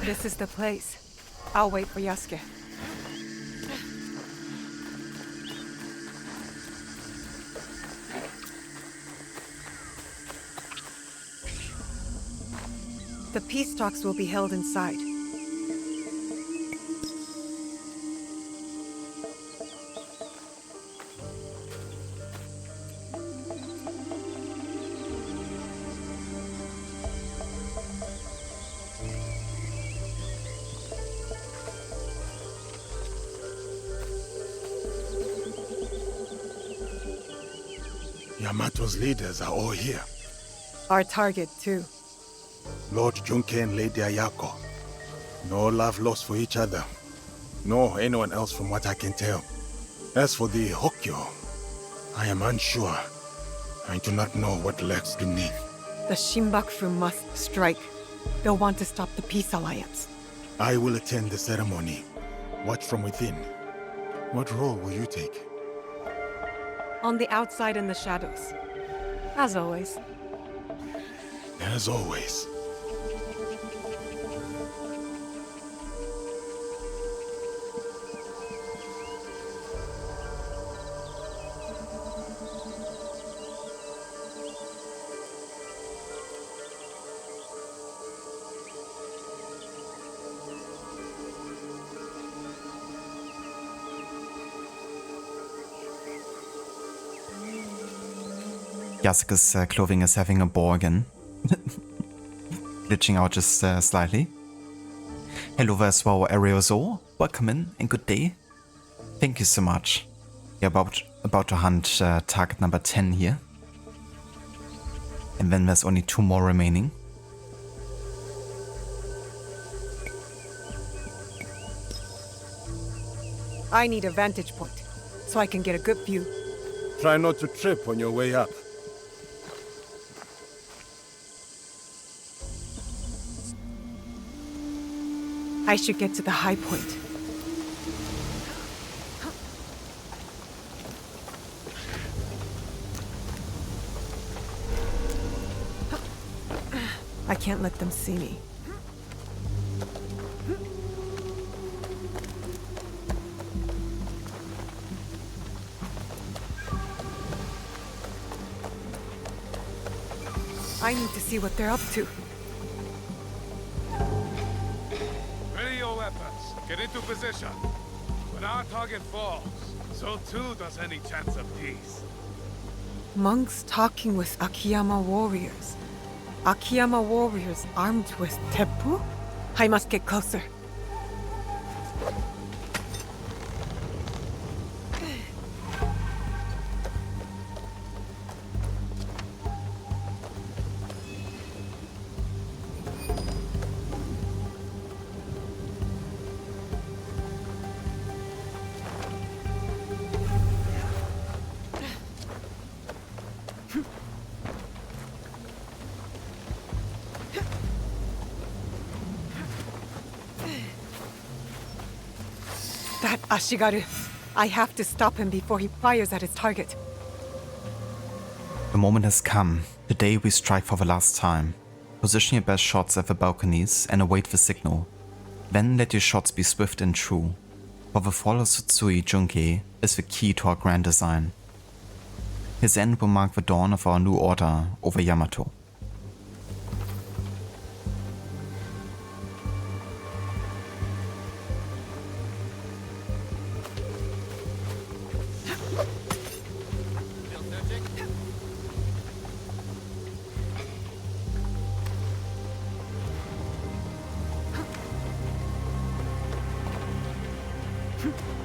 This is the place. I'll wait for Yasuke. The peace talks will be held inside. Yamato's leaders are all here. Our target, too. Lord Junke and Lady Ayako. No love lost for each other. Nor anyone else from what I can tell. As for the Hokyo, I am unsure. I do not know what lurks beneath. The Shinbakufu must strike. They'll want to stop the peace alliance. I will attend the ceremony. Watch from within. What role will you take? On the outside in the shadows. As always. As always. Yasuke's clothing is having a ball again. Glitching out just slightly. Hello there, Swallow Areozo. Welcome in and good day. Thank you so much. We're about to hunt target number 10 here. And then there's only 2 more remaining. I need a vantage point, so I can get a good view. Try not to trip on your way up. I should get to the high point. I can't let them see me. I need to see what they're up to. Ready your weapons. Get into position. When our target falls, so too does any chance of peace. Monks talking with Akiyama warriors. Akiyama warriors armed with teppu? I must get closer. That Ashigaru. I have to stop him before he fires at his target. The moment has come. Today we strike for the last time. Position your best shots at the balconies and await the signal. Then let your shots be swift and true. For the fall of Tsutsui Junke is the key to our grand design. His end will mark the dawn of our new order over Yamato.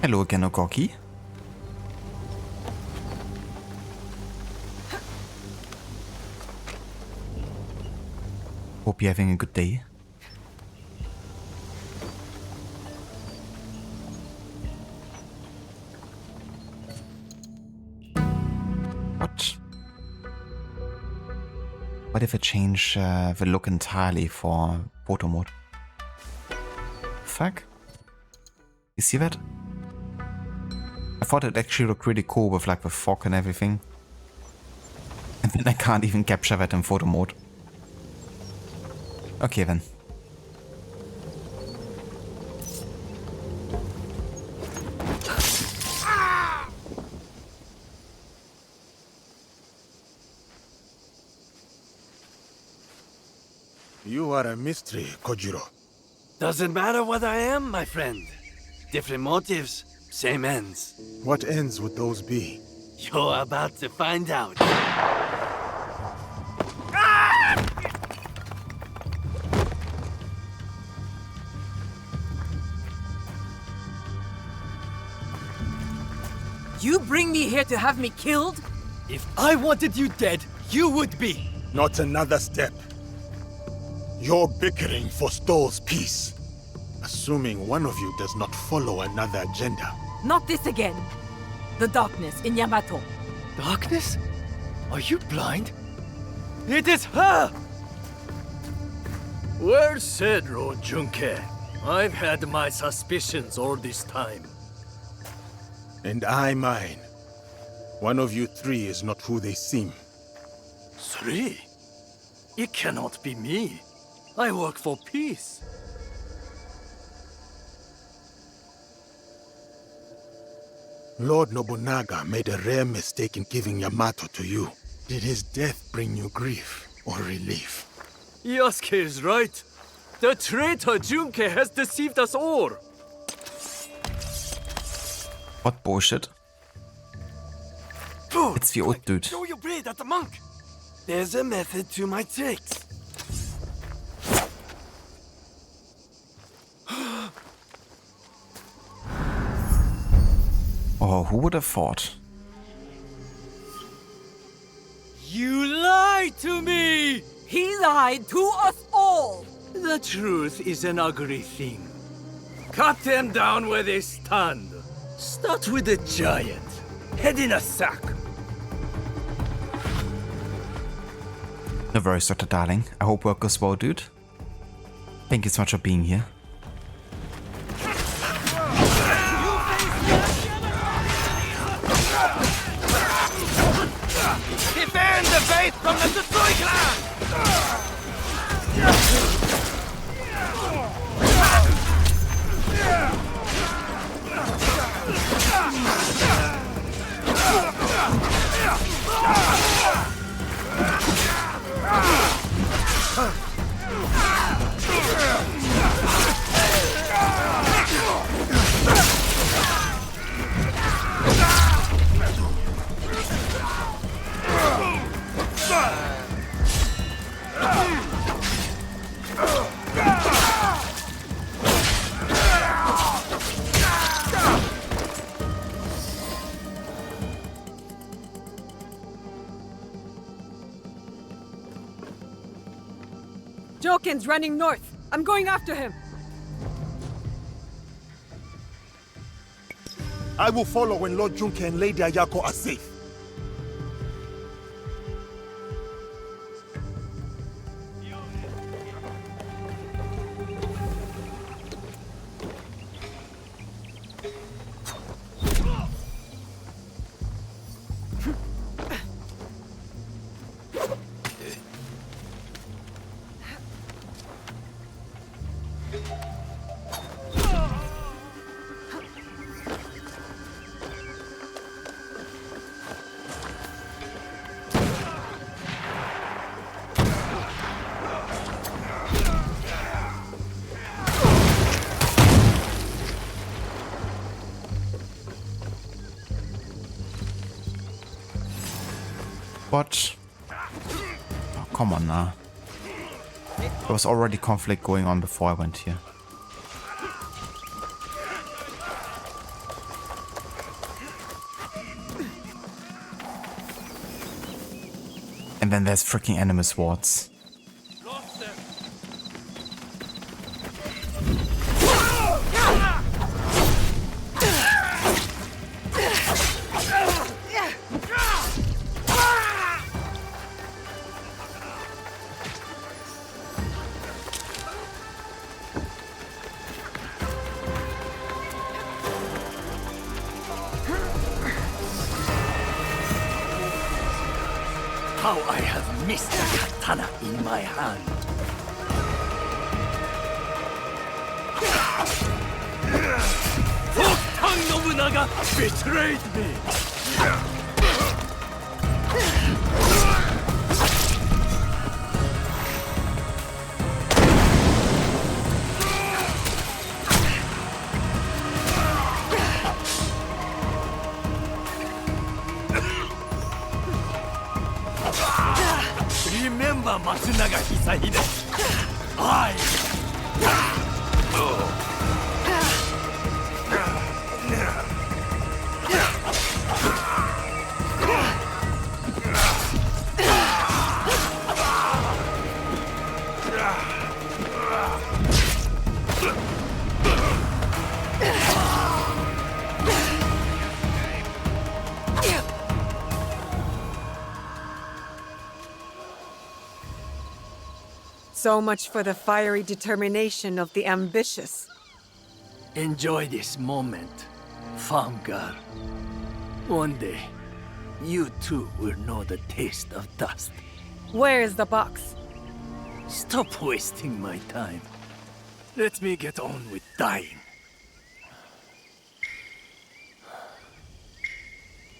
Hello again, Ogoki. Hope you're having a good day. What? What if I change the look entirely for photo mode? Fuck? You see that? I thought it actually looked really cool with like the fog and everything. And then I can't even capture that in photo mode. Okay then. You are a mystery, Kojiro. Doesn't matter what I am, my friend. Different motives, same ends. What ends would those be? You're about to find out. You bring me here to have me killed? If I wanted you dead, you would be. Not another step. You're bickering for Stoll's peace. Assuming one of you does not follow another agenda. Not this again. The darkness in Yamato. Darkness? Are you blind? It is her! Well said, Lord Junke. I've had my suspicions all this time. And I mine. One of you three is not who they seem. 3? It cannot be me. I work for peace. Lord Nobunaga made a rare mistake in giving Yamato to you. Did his death bring you grief or relief? Yasuke is right. The traitor Junke has deceived us all. What bullshit? It's the old dude. Throw your blade at the monk. There's a method to my tricks. Oh, who would have thought? You lied to me! He lied to us all! The truth is an ugly thing. Cut them down where they stand. Start with the giant. Head in a sack. No worries, Dr. Darling. I hope work goes well, dude. Thank you so much for being here. Defend the faith from the Tsutsui clan! Joken's running north. I'm going after him. I will follow when Lord Junke and Lady Ayako are safe. What? Oh, come on now. There was already conflict going on before I went here. And then there's freaking enemy swords. How I have missed the katana in my hand. Fork-tongued Nobunaga betrayed me. Matsunaga Hisahide. I... So much for the fiery determination of the ambitious. Enjoy this moment, farm girl. One day, you too will know the taste of dust. Where is the box? Stop wasting my time. Let me get on with dying.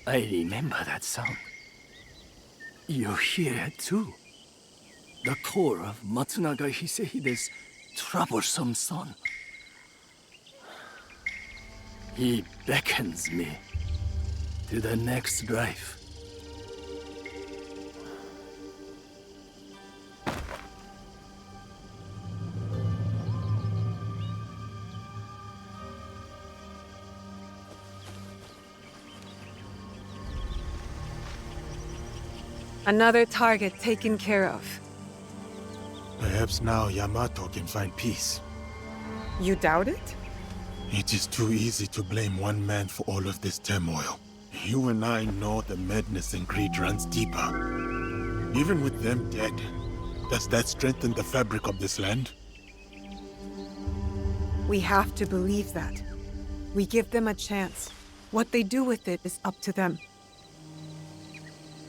I remember that sound. You hear it too. The core of Matsunaga Hisehide's troublesome son. He beckons me to the next life. Another target taken care of. Perhaps now Yamato can find peace. You doubt it? It is too easy to blame one man for all of this turmoil. You and I know the madness and greed runs deeper. Even with them dead, does that strengthen the fabric of this land? We have to believe that. We give them a chance. What they do with it is up to them.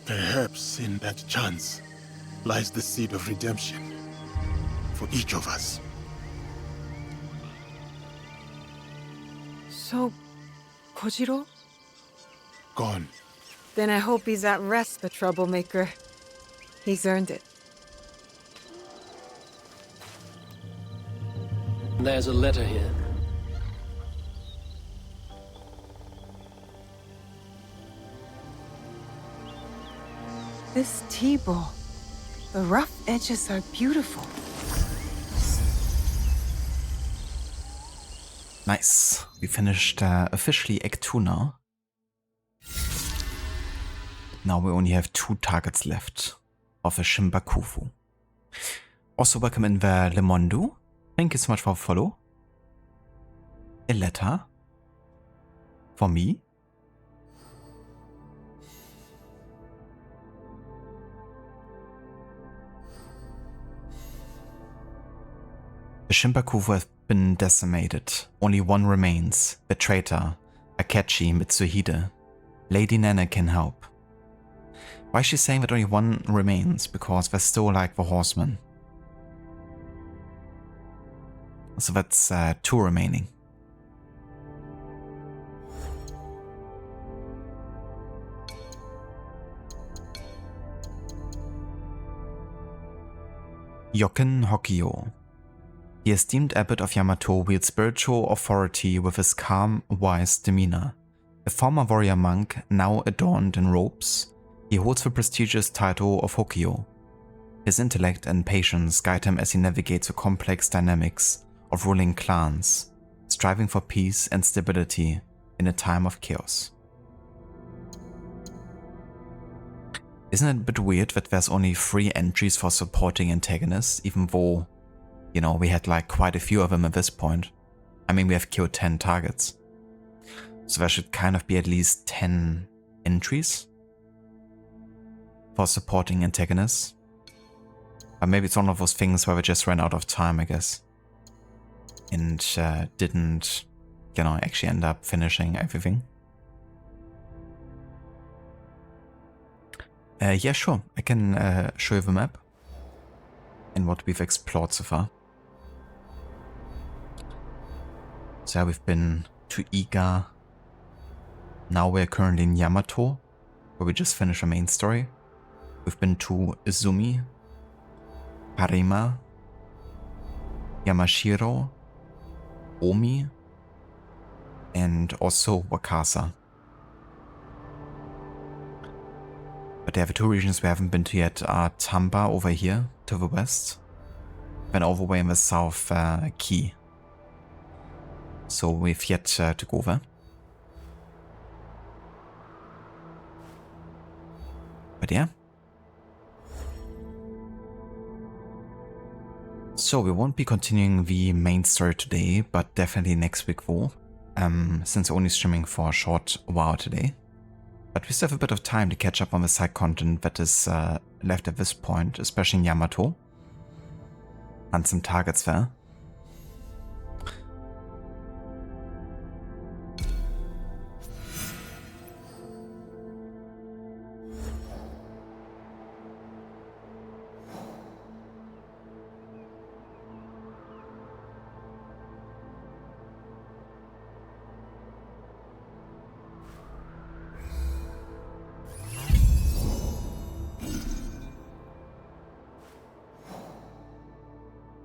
Perhaps in that chance lies the seed of redemption for each of us. So, Kojiro? Gone. Then I hope he's at rest, the troublemaker. He's earned it. There's a letter here. This tea bowl. The rough edges are beautiful. Nice. We finished officially Act 2 now. Now we only have 2 targets left of a Shimbakufu. Also welcome in the Lemondo. Thank you so much for a follow. A letter for me. The Shimbakufu has been decimated. Only one remains. The traitor, Akechi Mitsuhide. Lady Nana can help. Why is she saying that only one remains? Because they're still like the horsemen. So that's 2 remaining. Yoken Hokio. The esteemed abbot of Yamato wields spiritual authority with his calm, wise demeanor. A former warrior monk, now adorned in robes, he holds the prestigious title of Hokio. His intellect and patience guide him as he navigates the complex dynamics of ruling clans, striving for peace and stability in a time of chaos. Isn't it a bit weird that there's only 3 entries for supporting antagonists, even though, you know, we had like quite a few of them at this point. I mean, we have killed 10 targets. So there should kind of be at least 10 entries for supporting antagonists. But maybe it's one of those things where we just ran out of time, I guess. And didn't, you know, actually end up finishing everything. Yeah, sure. I can show you the map and what we've explored so far. So we've been to Iga. Now we're currently in Yamato, where we just finished our main story. We've been to Izumi, Harima, Yamashiro, Omi, and also Wakasa. But the other 2 regions we haven't been to yet are Tamba over here to the west, then overway in the south key. So we've yet to go there. But yeah. So we won't be continuing the main story today, but definitely next week though, since only streaming for a short while today. But we still have a bit of time to catch up on the side content that is left at this point, especially in Yamato. And some targets there.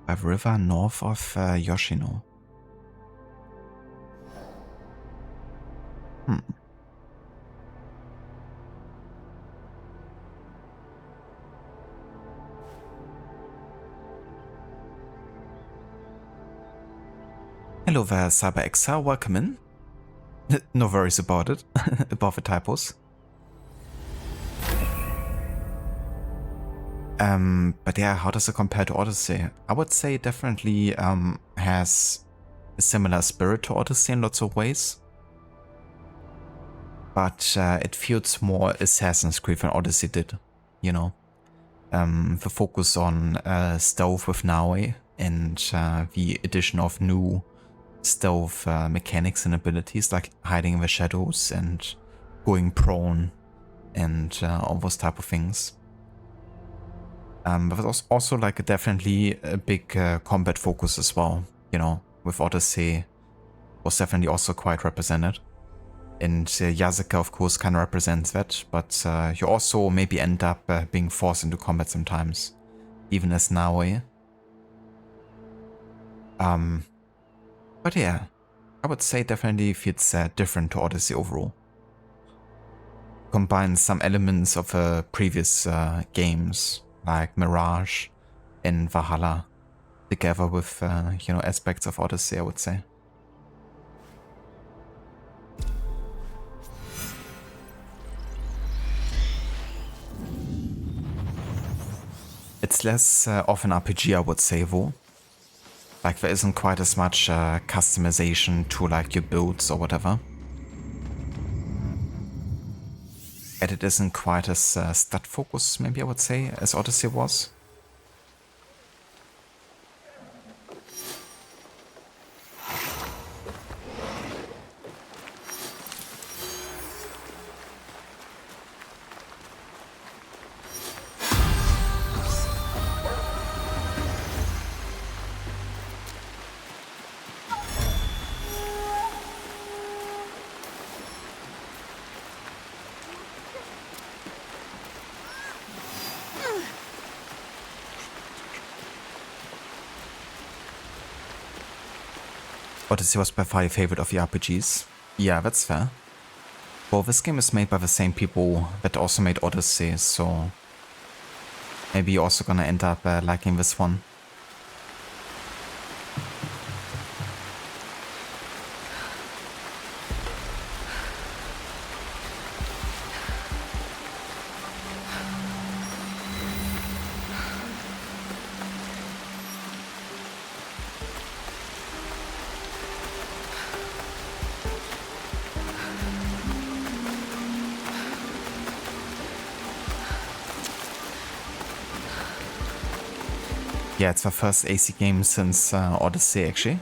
A river north of Yoshino. Hello there, CyberXR, welcome in. No worries about it, about the typos. But yeah, how does it compare to Odyssey? I would say it definitely has a similar spirit to Odyssey in lots of ways. But it feels more Assassin's Creed than Odyssey did, you know. The focus on stealth with Naue and the addition of new stealth mechanics and abilities like hiding in the shadows and going prone and all those type of things. But there's also like definitely a big combat focus as well, you know, with Odyssey was definitely also quite represented. And Yasuka of course kind of represents that, but you also maybe end up being forced into combat sometimes, even as Naue. But yeah, I would say definitely feels different to Odyssey overall. Combines some elements of previous games, like Mirage and Valhalla, together with, you know, aspects of Odyssey, I would say. It's less of an RPG, I would say, though. Like, there isn't quite as much customization to, like, your builds or whatever. And it isn't quite as stat focused, maybe I would say, as Odyssey was. Odyssey was by far your favorite of the RPGs. Yeah, that's fair. Well, this game is made by the same people that also made Odyssey, so maybe you're also gonna end up liking this one. Yeah, it's the first AC game since Odyssey, actually.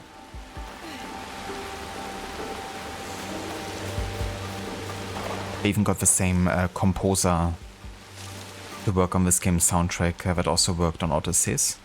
They even got the same composer to work on this game's soundtrack that also worked on Odyssey's.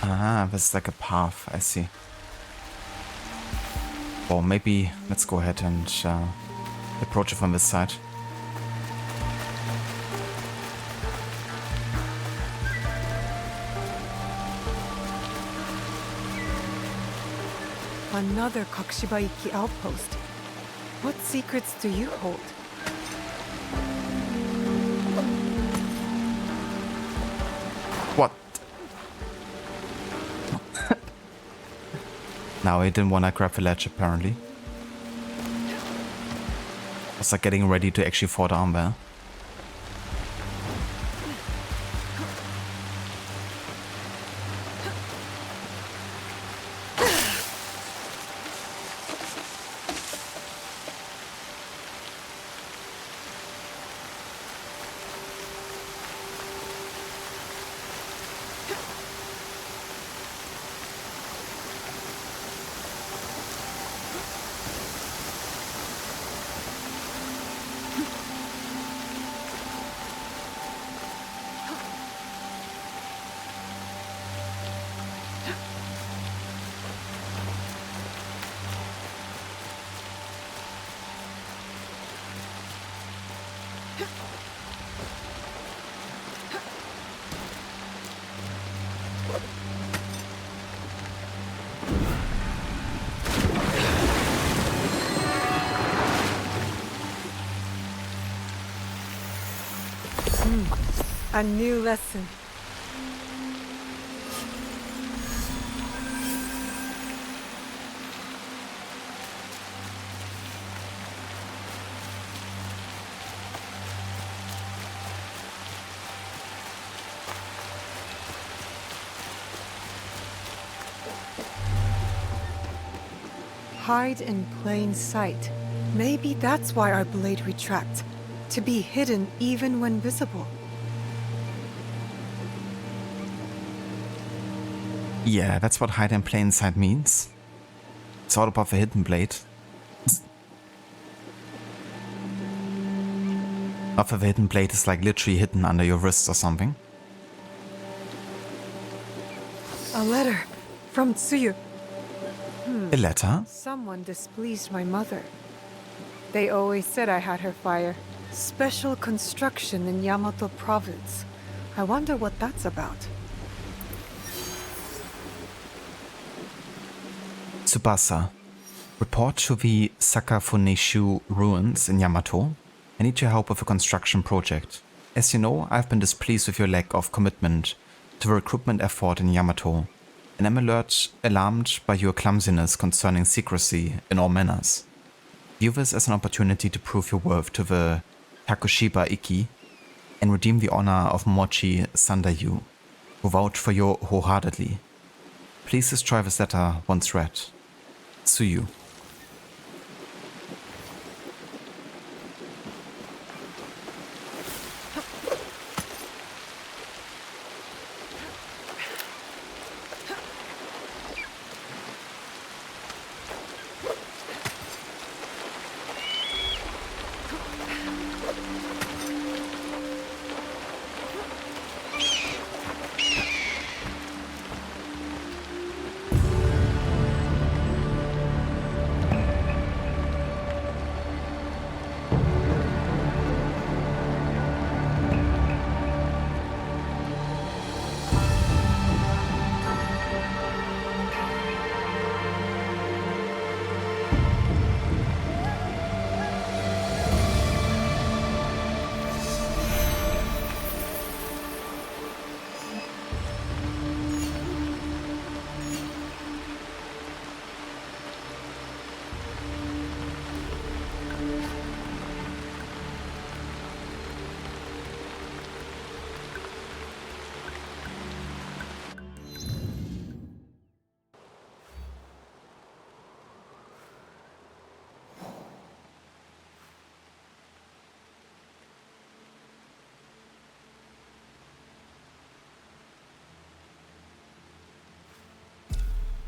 Ah, this is like a path, I see. Or maybe let's go ahead and approach it from this side. Another Kakushibaiki outpost. What secrets do you hold? What? Now he didn't want to grab the ledge, apparently. Was like getting ready to actually fall down there. A new lesson. Hide in plain sight. Maybe that's why our blade retracts. To be hidden even when visible. Yeah, that's what hide in plain sight means. It's all about the hidden blade. Not that the hidden blade is like literally hidden under your wrist or something. A letter from Tsuyu. A letter? Someone displeased my mother. They always said I had her fire. Special construction in Yamato province. I wonder what that's about. Tsubasa, report to the Sakafuneshu ruins in Yamato. I need your help with a construction project. As you know, I've been displeased with your lack of commitment to the recruitment effort in Yamato, and I'm alarmed by your clumsiness concerning secrecy in all manners. View this as an opportunity to prove your worth to the Takushiba-iki and redeem the honor of Mochi Sandayu, who vouched for you wholeheartedly. Please destroy this letter once read. Tsuyu.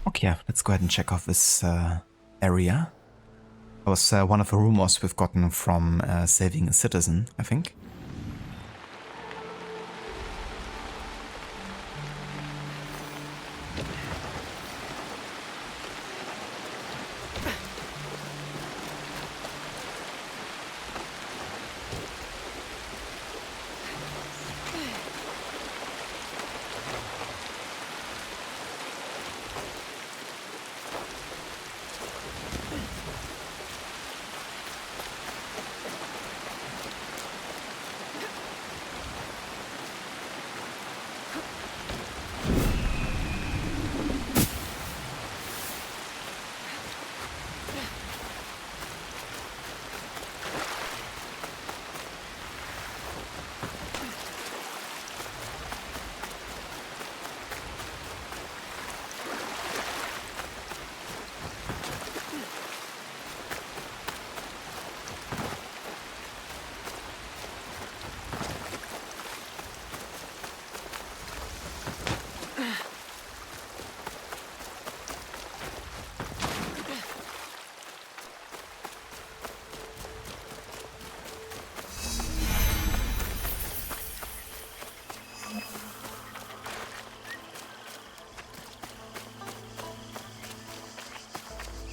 Okay, let's go ahead and check off this area. That was one of the rumors we've gotten from saving a citizen, I think.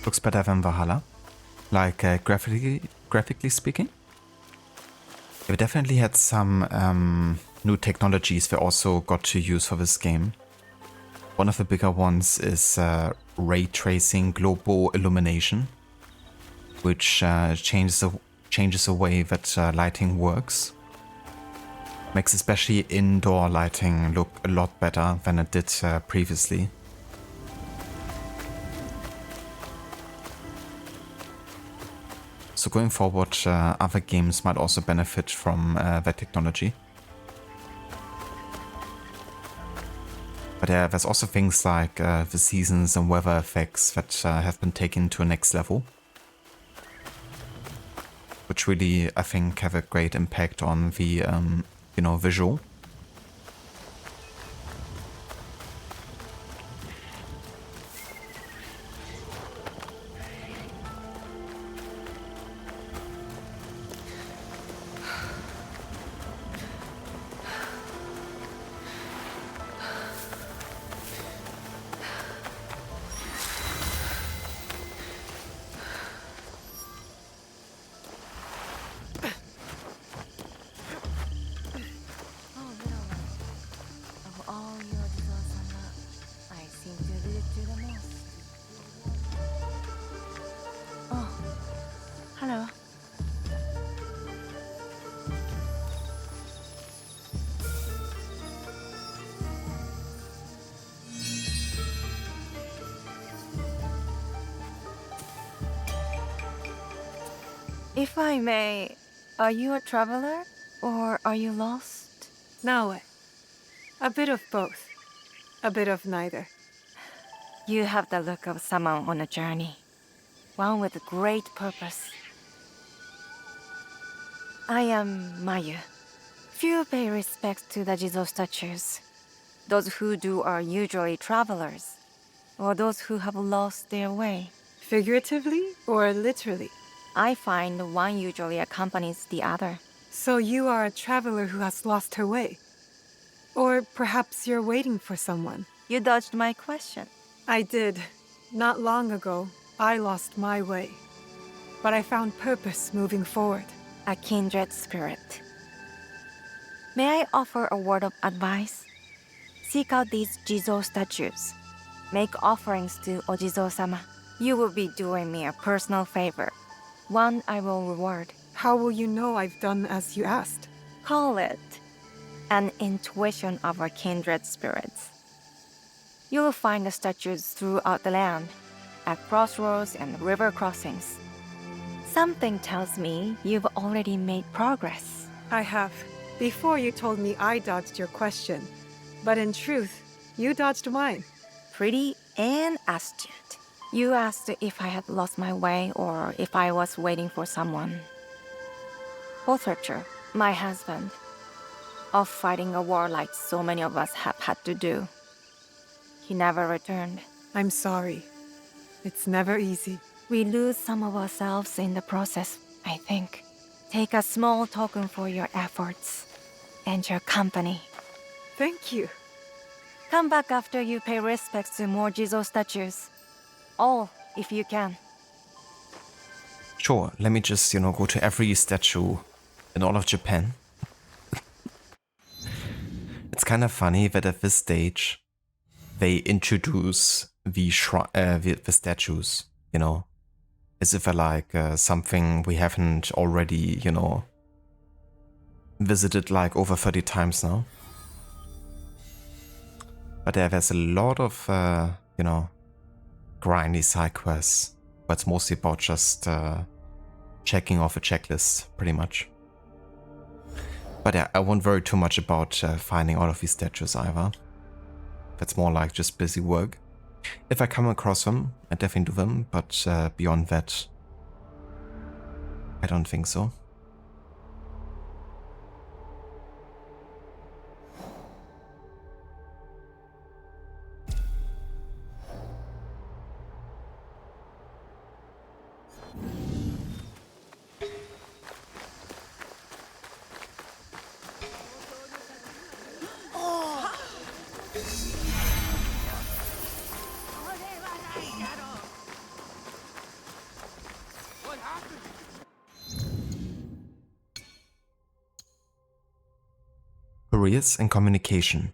looks better than Valhalla. Like graphically speaking. We definitely had some new technologies we also got to use for this game. One of the bigger ones is ray tracing global illumination, which changes the way that lighting works. Makes especially indoor lighting look a lot better than it did previously. So going forward, other games might also benefit from that technology. But there's also things like the seasons and weather effects that have been taken to a next level. Which really, I think, have a great impact on the, visual. Hello. If I may, are you a traveler or are you lost? Naoe. A bit of both. A bit of neither. You have the look of someone on a journey. One with great purpose. I am Mayu. Few pay respect to the Jizo statues. Those who do are usually travelers, or those who have lost their way. Figuratively or literally? I find one usually accompanies the other. So you are a traveler who has lost her way? Or perhaps you're waiting for someone? You dodged my question. I did. Not long ago, I lost my way. But I found purpose moving forward. A kindred spirit. May I offer a word of advice? Seek out these Jizo statues. Make offerings to Ojizo-sama. You will be doing me a personal favor. One I will reward. How will you know I've done as you asked? Call it an intuition of our kindred spirits. You will find the statues throughout the land, at crossroads and river crossings. Something tells me you've already made progress. I have. Before you told me I dodged your question. But in truth, you dodged mine. Pretty and astute. You asked if I had lost my way or if I was waiting for someone. Both are true. My husband. Off fighting a war like so many of us have had to do. He never returned. I'm sorry. It's never easy. We lose some of ourselves in the process, I think. Take a small token for your efforts and your company. Thank you. Come back after you pay respects to more Jizo statues. All, if you can. Sure, let me just, go to every statue in all of Japan. It's kind of funny that at this stage, they introduce the statues, as if they're like something we haven't already, visited like over 30 times now. But there's a lot of, grindy side quests, but it's mostly about just checking off a checklist, pretty much. But yeah, I won't worry too much about finding all of these statues either. That's more like just busy work. If I come across them, I definitely do them, but beyond that, I don't think so. Couriers and communication.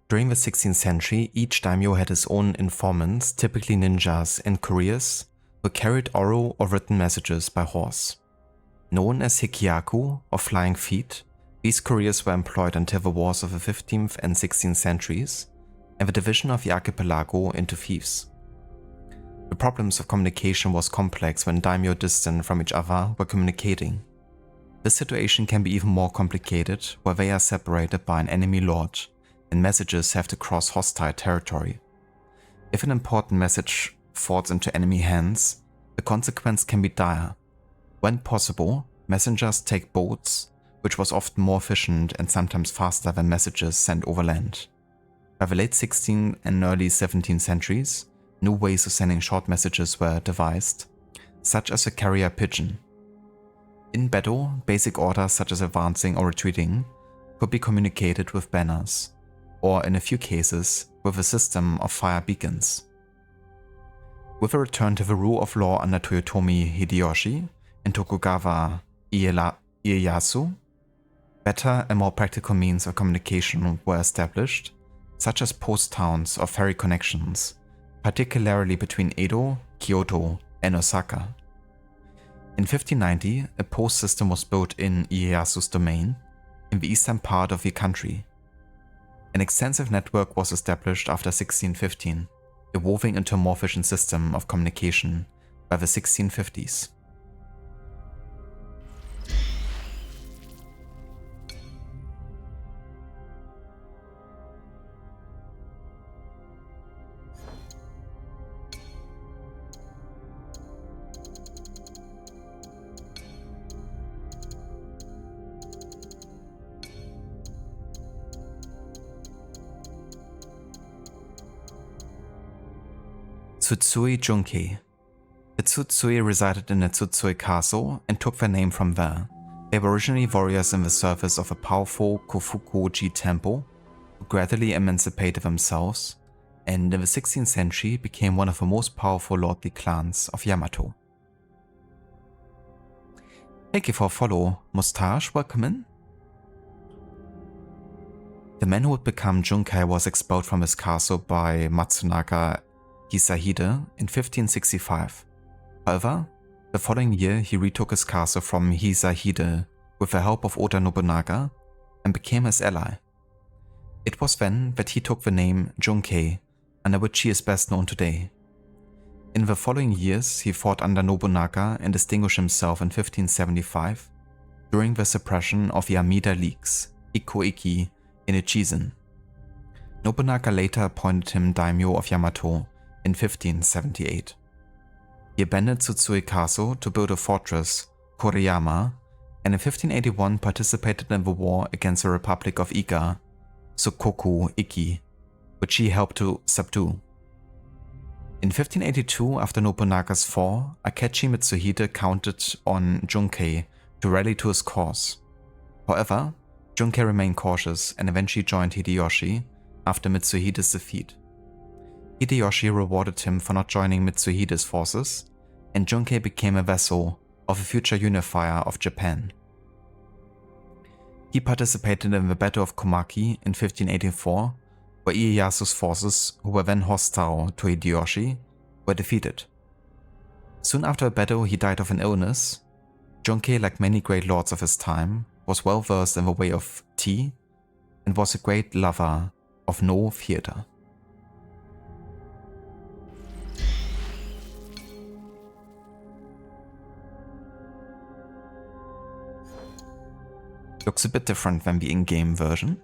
During the 16th century, each daimyo had his own informants, typically ninjas, and couriers who carried oral or written messages by horse. Known as hikiyaku, or flying feet, these couriers were employed until the wars of the 15th and 16th centuries and the division of the archipelago into fiefs. The problems of communication was complex when daimyo distant from each other were communicating. This situation can be even more complicated where they are separated by an enemy lord and messages have to cross hostile territory. If an important message falls into enemy hands, the consequence can be dire. When possible, messengers take boats, which was often more efficient and sometimes faster than messages sent overland. By the late 16th and early 17th centuries, new ways of sending short messages were devised, such as a carrier pigeon. In battle, basic orders such as advancing or retreating could be communicated with banners, or in a few cases, with a system of fire beacons. With a return to the rule of law under Toyotomi Hideyoshi and Tokugawa Ieyasu, better and more practical means of communication were established, such as post towns or ferry connections, particularly between Edo, Kyoto, and Osaka. In 1590, a post system was built in Ieyasu's domain, in the eastern part of the country. An extensive network was established after 1615, evolving into a more efficient system of communication by the 1650s. Tsutsui Junkei. The Tsutsui resided in the Tsutsui Castle and took their name from there. They were originally warriors in the service of a powerful Kofukuji temple who gradually emancipated themselves and in the 16th century became one of the most powerful lordly clans of Yamato. Thank you for a follow, Mustache, welcome in. The man who would become Junkei was expelled from his castle by Matsunaga Hisahide in 1565. However, the following year he retook his castle from Hisahide with the help of Oda Nobunaga and became his ally. It was then that he took the name Junkei, under which he is best known today. In the following years he fought under Nobunaga and distinguished himself in 1575 during the suppression of the Amida Leagues, Ikoiki, in Echizen. Nobunaga later appointed him daimyo of Yamato in 1578. He abandoned Tsutsui Castle to build a fortress, Koriyama, and in 1581 participated in the war against the Republic of Iga, Sukoku Iki, which he helped to subdue. In 1582, after Nobunaga's fall, Akechi Mitsuhide counted on Junkei to rally to his cause. However, Junkei remained cautious and eventually joined Hideyoshi after Mitsuhide's defeat. Hideyoshi rewarded him for not joining Mitsuhide's forces, and Junkei became a vassal of a future unifier of Japan. He participated in the Battle of Komaki in 1584, where Ieyasu's forces, who were then hostile to Hideyoshi, were defeated. Soon after the battle he died of an illness. Junkei, like many great lords of his time, was well versed in the way of tea and was a great lover of no theater. Looks a bit different than the in-game version.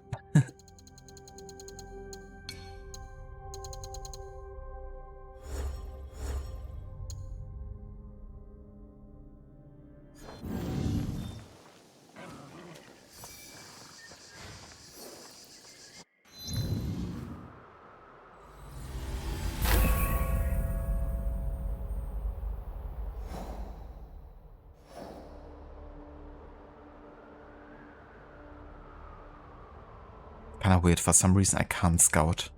Kinda weird, for some reason I can't scout.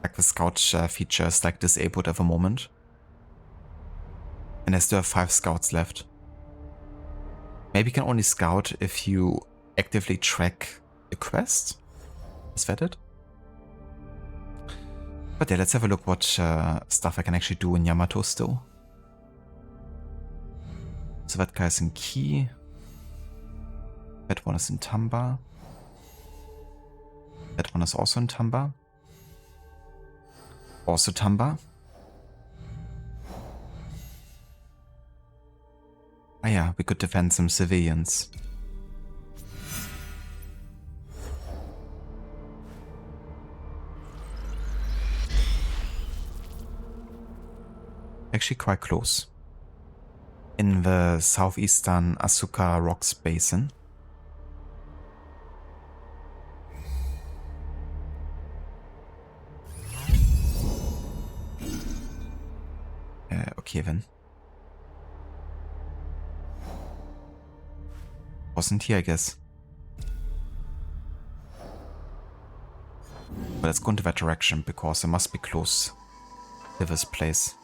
Like the scout feature is like disabled at the moment. And I still have 5 scouts left. Maybe you can only scout if you actively track a quest? Is that it? But yeah, let's have a look what stuff I can actually do in Yamato still. So that guy's in Key. That one is in Tamba. That one is also in Tamba. Also Tamba. Ah yeah, we could defend some civilians. Actually quite close. In the southeastern Asuka Rocks Basin. Okay then. Wasn't here, I guess. But let's go into that direction, because it must be close to this place.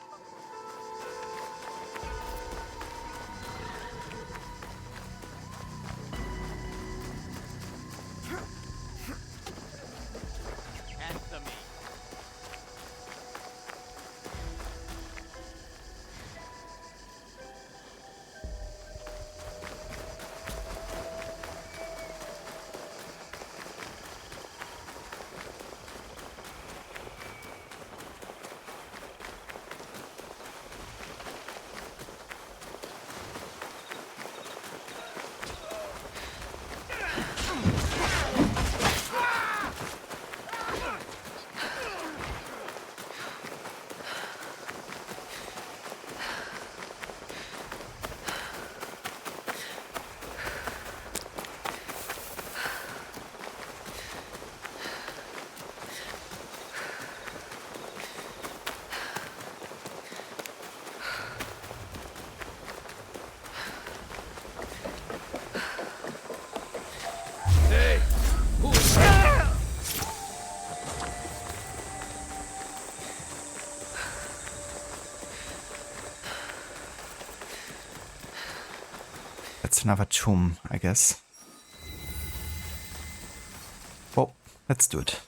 That's another tomb, I guess. Well, let's do it.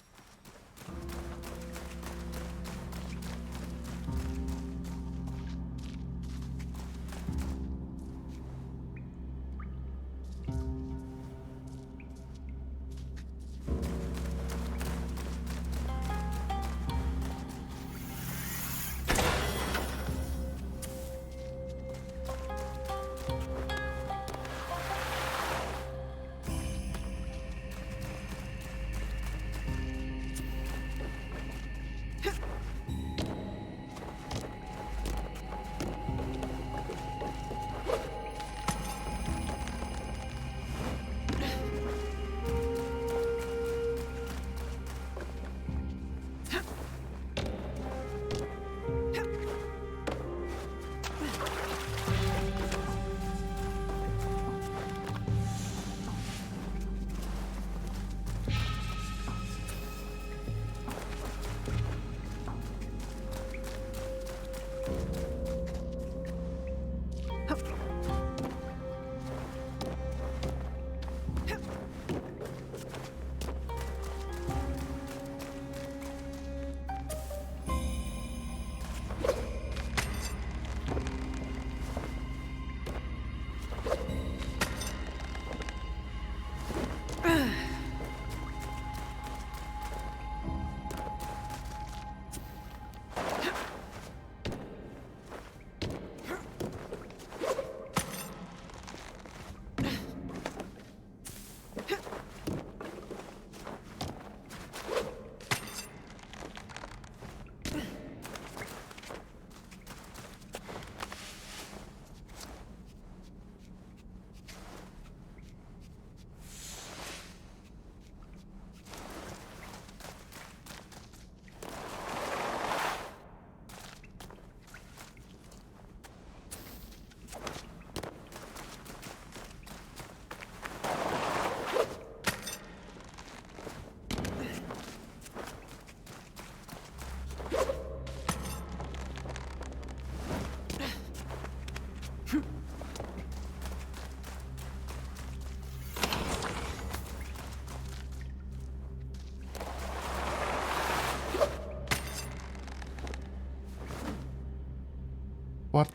What?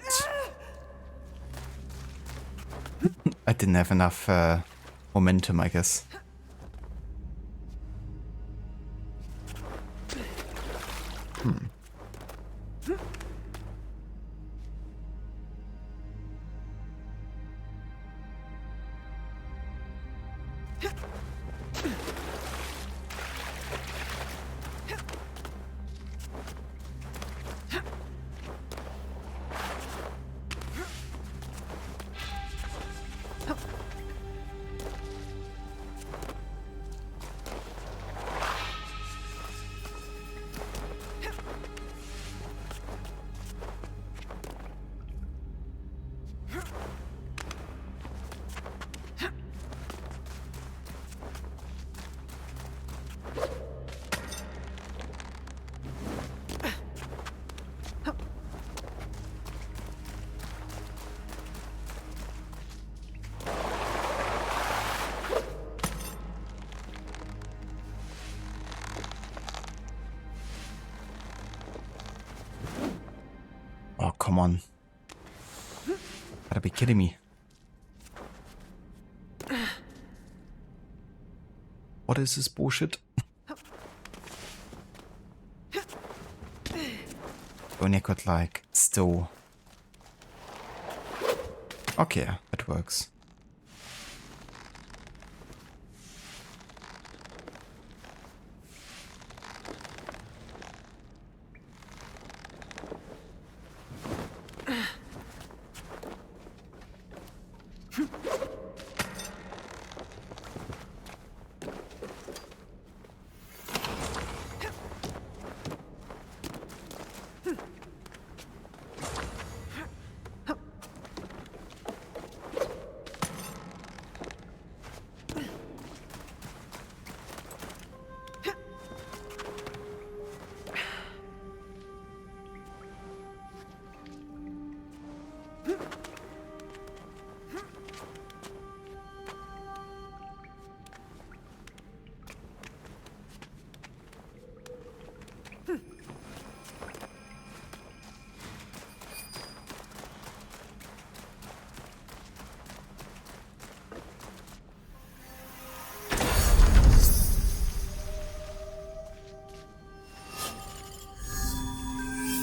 I didn't have enough momentum, I guess. Oh, come on. Gotta be kidding me. What is this bullshit? Only I could like still. Okay, it works.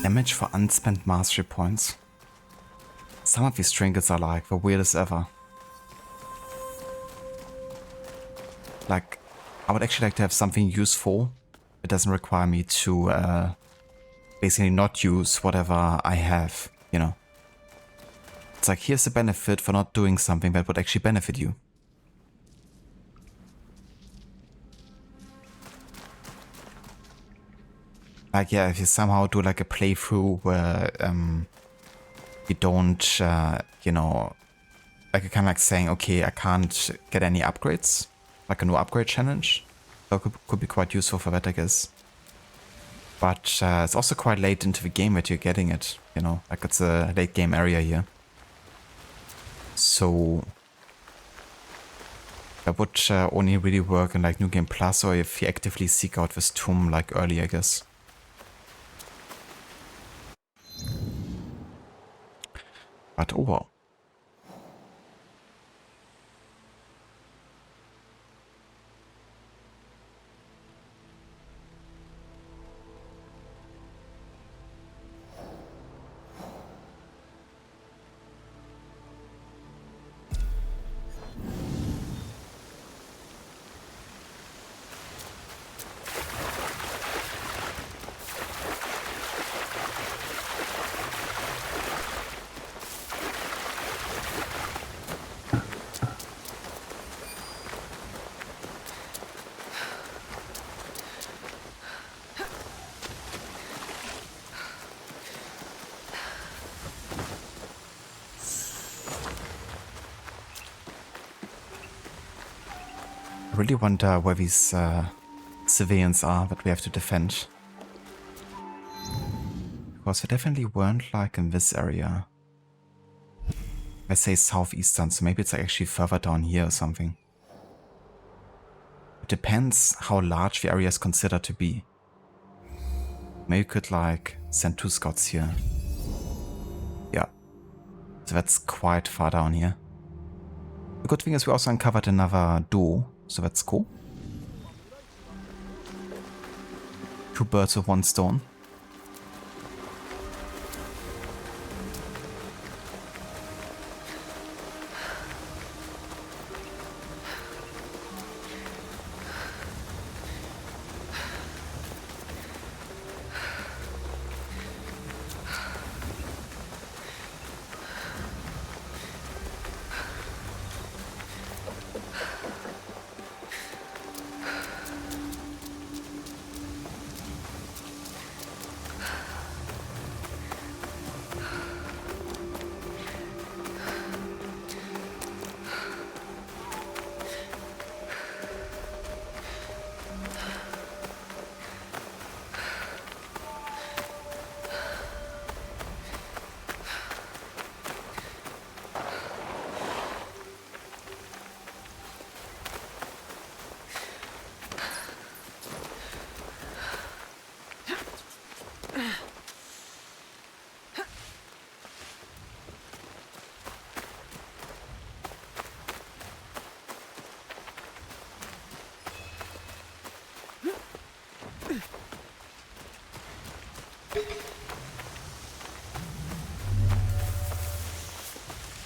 Damage for unspent mastery points. Some of these trinkets are like the weirdest ever. Like, I would actually like to have something useful. It doesn't require me to basically not use whatever I have, you know. It's like, here's the benefit for not doing something that would actually benefit you. Like, yeah, if you somehow do like a playthrough where you don't, you know, like you're kind of like saying, okay, I can't get any upgrades, like a no upgrade challenge. That could be quite useful for that, I guess. But it's also quite late into the game that you're getting it, you know, like it's a late game area here. So that would only really work in like New Game Plus or if you actively seek out this tomb like early, I guess. But oh well. I really wonder where these civilians are that we have to defend. Because they definitely weren't like in this area. Let's say southeastern, so maybe it's like actually further down here or something. It depends how large the area is considered to be. Maybe you could like send 2 scouts here. Yeah. So that's quite far down here. The good thing is we also uncovered another door, so that's cool. 2 birds with 1 stone.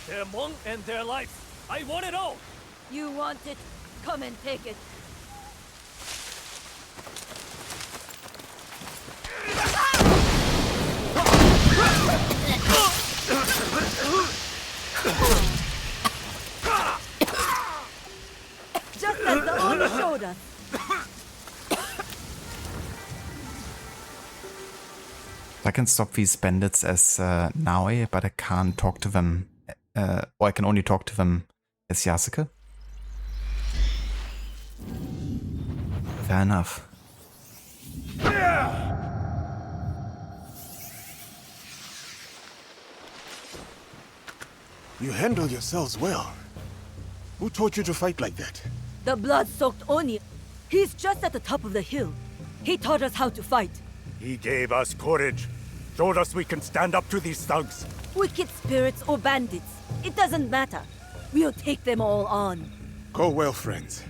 Their monk and their life. I want it all! You want it? Come and take it. Just as the owner showed us. I can stop these bandits as Naoi, but I can't talk to them, or I can only talk to them as Yasuke. Fair enough. You handle yourselves well. Who taught you to fight like that? The blood-soaked Oni. He's just at the top of the hill. He taught us how to fight. He gave us courage. Showed us we can stand up to these thugs. Wicked spirits or bandits. It doesn't matter. We'll take them all on. Go well, friends.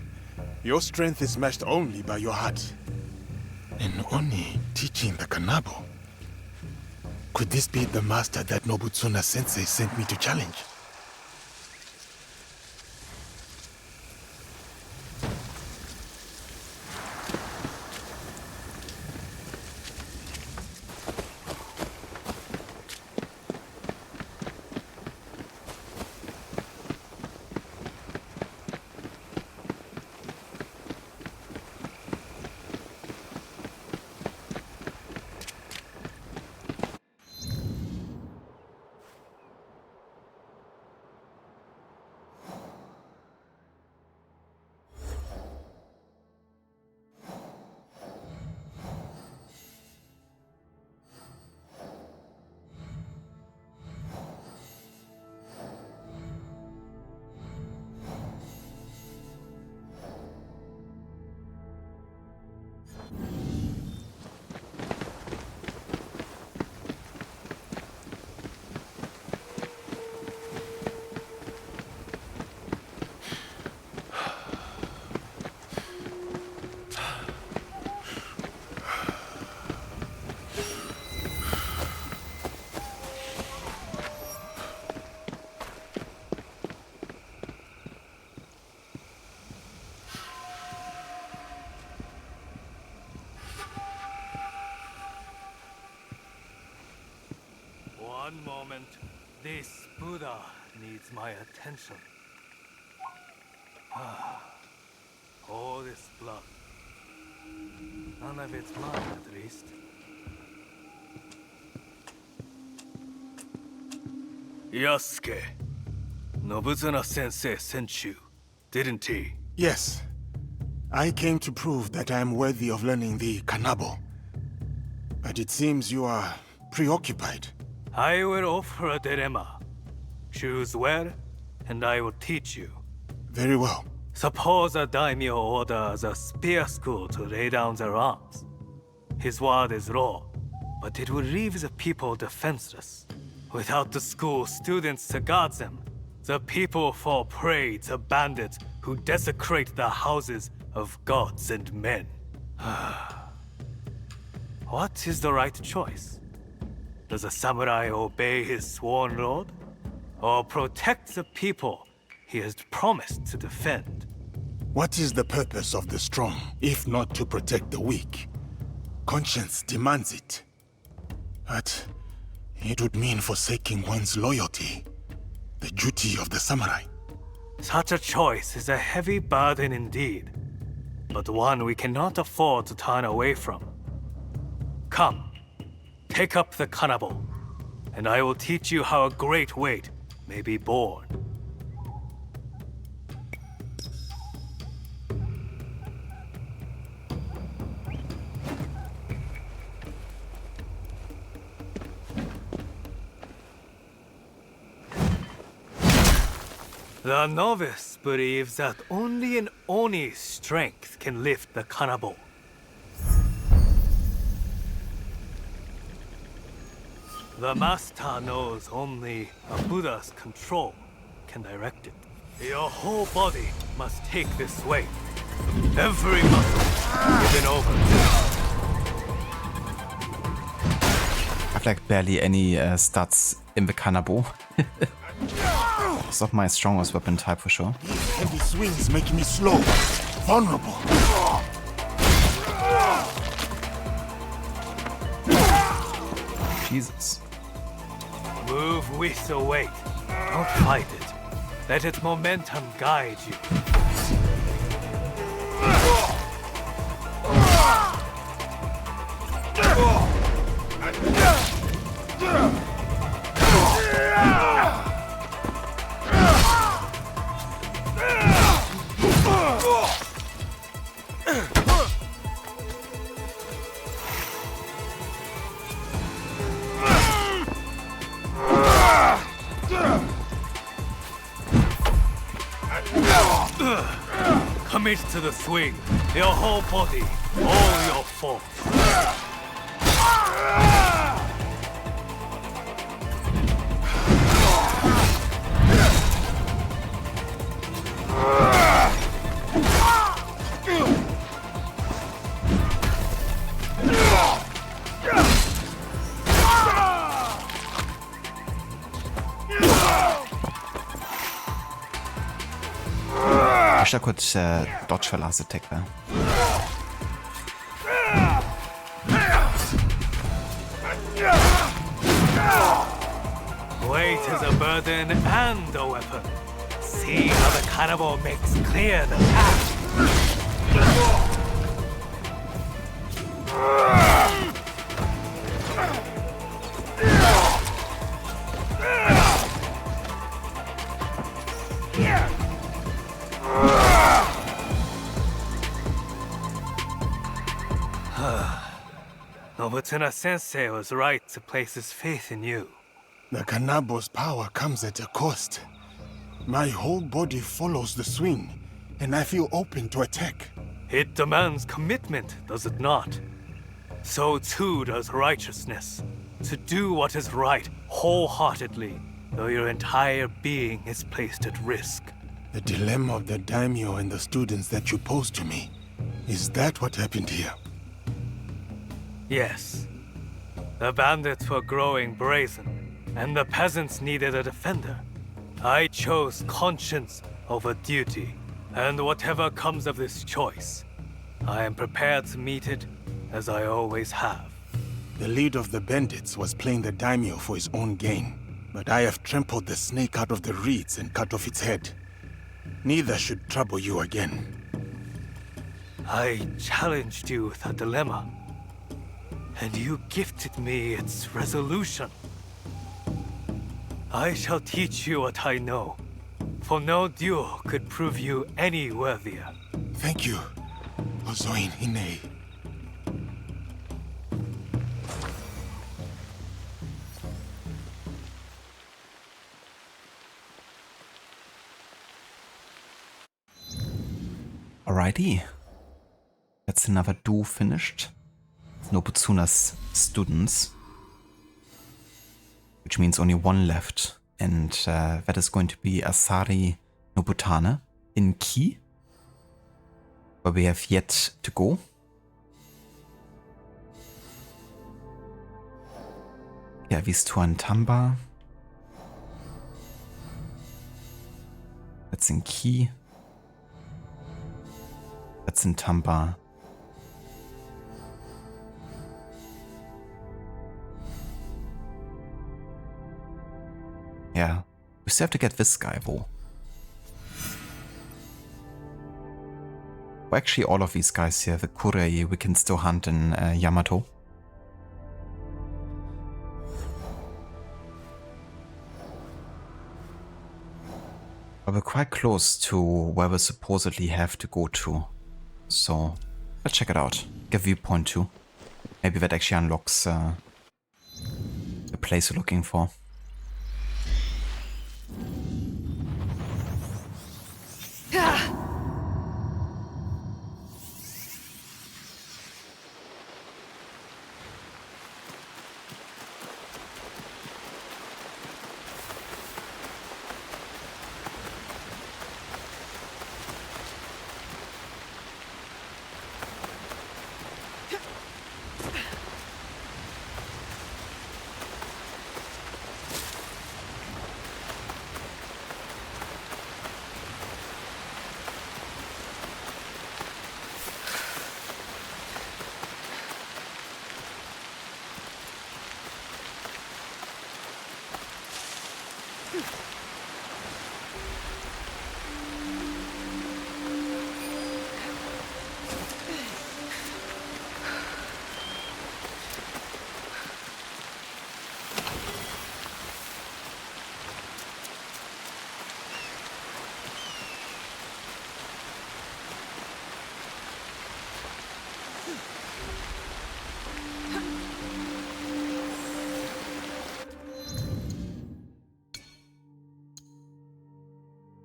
Your strength is matched only by your heart. And Oni teaching the Kanabo. Could this be the master that Nobutsuna-sensei sent me to challenge? One moment. This Buddha needs my attention. All this blood. None of it's mine, at least. Yasuke. Nobutsuna-sensei sent you, didn't he? Yes. I came to prove that I am worthy of learning the Kanabo. But it seems you are preoccupied. I will offer a dilemma. Choose where, and I will teach you. Very well. Suppose a daimyo orders a spear school to lay down their arms. His word is law, but it will leave the people defenseless. Without the school students to guard them, the people fall prey to bandits who desecrate the houses of gods and men. What is the right choice? Does a samurai obey his sworn lord? Or protect the people he has promised to defend? What is the purpose of the strong, if not to protect the weak? Conscience demands it. But it would mean forsaking one's loyalty, the duty of the samurai. Such a choice is a heavy burden indeed, but one we cannot afford to turn away from. Come, take up the kanabo, and I will teach you how a great weight may be borne. The novice believes that only an Oni's strength can lift the kanabo. The master knows only a Buddha's control can direct it. Your whole body must take this weight. Every muscle given over. I've like barely any stats in the kanabo. It's not my strongest weapon type for sure. These heavy swings make me slow, vulnerable. Jesus. Move with the weight. Don't fight it. Let its momentum guide you. Commit to the swing. Your whole body, all your force. I wish I could dodge her last attack there. Weight is a burden and a weapon. See how the cannibal makes clear the path. Nobutsuna-sensei was right to place his faith in you. The Kanabo's power comes at a cost. My whole body follows the swing, and I feel open to attack. It demands commitment, does it not? So too does righteousness. To do what is right wholeheartedly, though your entire being is placed at risk. The dilemma of the daimyo and the students that you posed to me. Is that what happened here? Yes. The bandits were growing brazen, and the peasants needed a defender. I chose conscience over duty, and whatever comes of this choice, I am prepared to meet it as I always have. The leader of the bandits was playing the daimyo for his own gain, but I have trampled the snake out of the reeds and cut off its head. Neither should trouble you again. I challenged you with a dilemma, and you gifted me its resolution. I shall teach you what I know, for no duel could prove you any worthier. Thank you, Ozoin Hinei. Alrighty. That's another duel finished. Nobutsuna's students. which means only one left, and that is going to be Asari Nobutane in Ki, where we have yet to go. Yeah, Vistuan Tamba. That's in Ki. That's in Tamba. Yeah, we still have to get this guy though. Well, actually all of these guys here, the Kurei, we can still hunt in Yamato. But we're quite close to where we supposedly have to go to. So, let's check it out. Get viewpoint too. Maybe that actually unlocks the place we're looking for.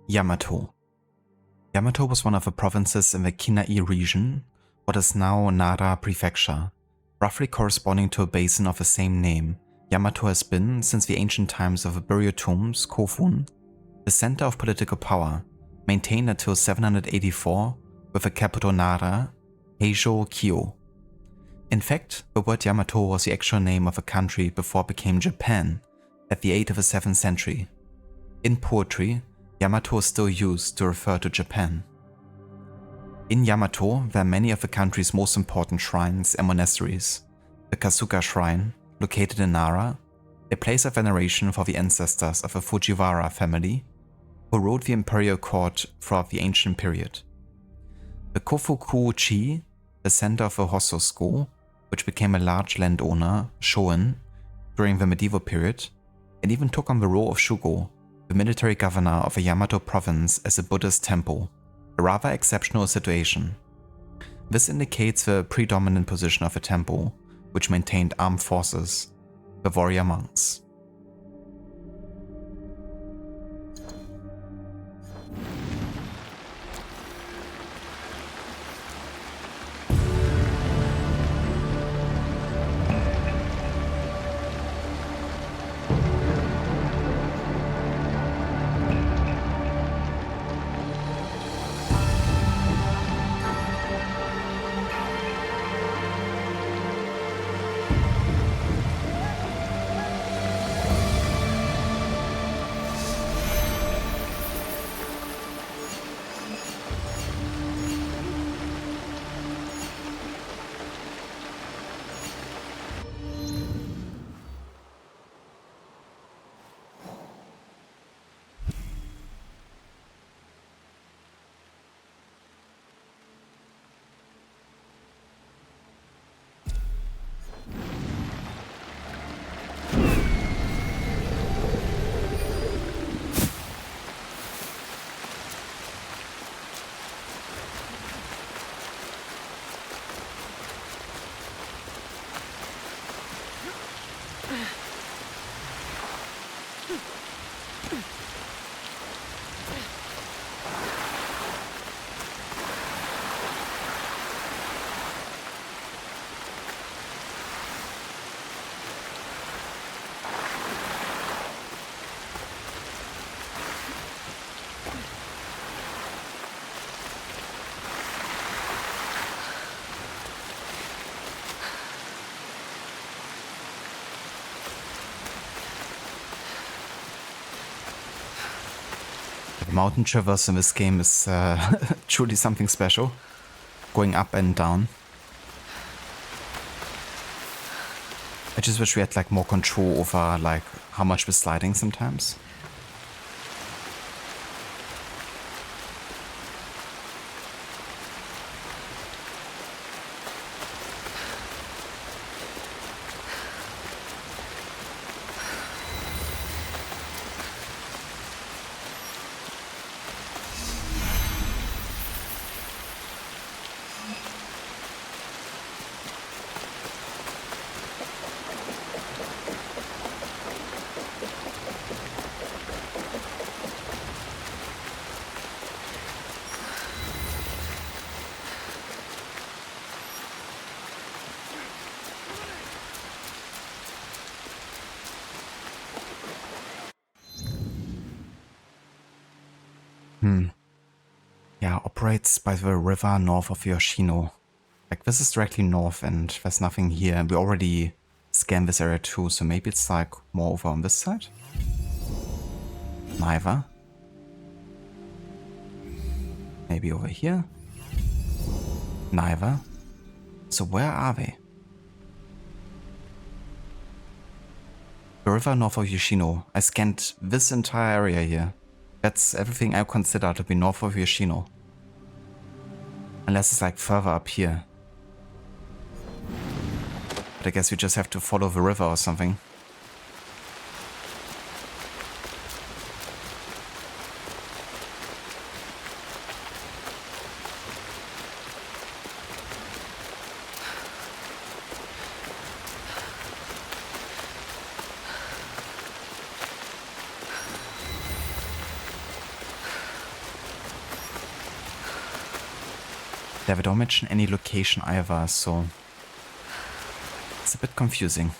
Yamato. Yamato was one of the provinces in the Kinai region, what is now Nara Prefecture. Roughly corresponding to a basin of the same name, Yamato has been, since the ancient times of the burial tombs Kofun, the center of political power, maintained until 784 with the capital Nara, Heijo Kyo. In fact, the word Yamato was the actual name of a country before it became Japan at the 8th of the 7th century. In poetry, Yamato is still used to refer to Japan. In Yamato, there are many of the country's most important shrines and monasteries. The Kasuga Shrine, located in Nara, a place of veneration for the ancestors of the Fujiwara family, who ruled the imperial court throughout the ancient period. The Kofuku-chi, the center of the Hosso school, which became a large landowner, Shoin, during the medieval period, and even took on the role of Shugo, the military governor of the Yamato province, as a Buddhist temple, a rather exceptional situation. This indicates the predominant position of the temple, which maintained armed forces, the warrior monks. Mountain traverse in this game is truly something special. Going up and down. I just wish we had like more control over like how much we're sliding sometimes. Yeah, operates by the river north of Yoshino. Like this is directly north and there's nothing here. We already scanned this area too, so maybe it's like more over on this side? Neither. Maybe over here? Neither. So where are they? The river north of Yoshino. I scanned this entire area here. That's everything I consider to be north of Yoshino. Unless it's like further up here. But I guess we just have to follow the river or something. Yeah, we don't mention any location either, so it's a bit confusing.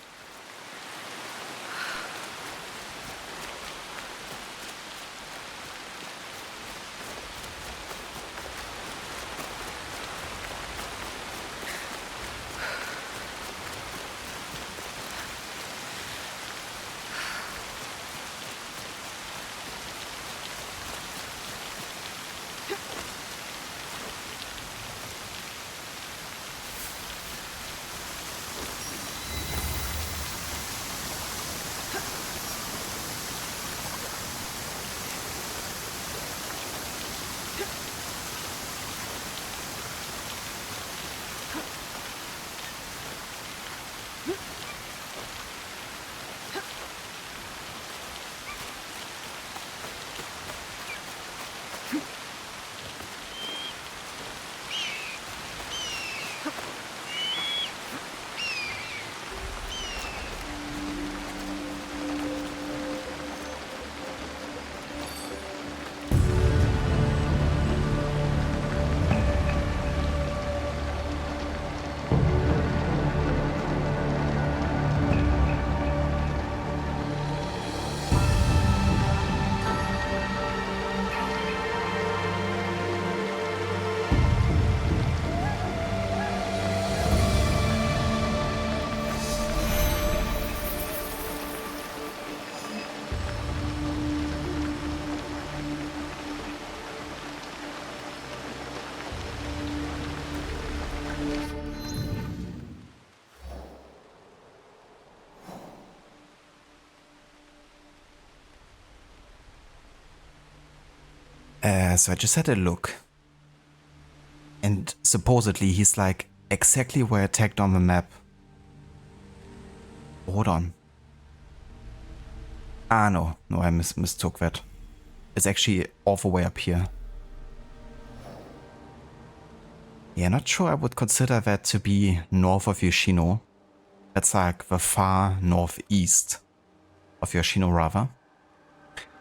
So I just had a look. And supposedly he's like exactly where I tagged on the map. Hold on. Ah, no, I mistook that. It's actually all the way up here. Yeah, not sure I would consider that to be north of Yoshino. That's like the far northeast of Yoshino, rather.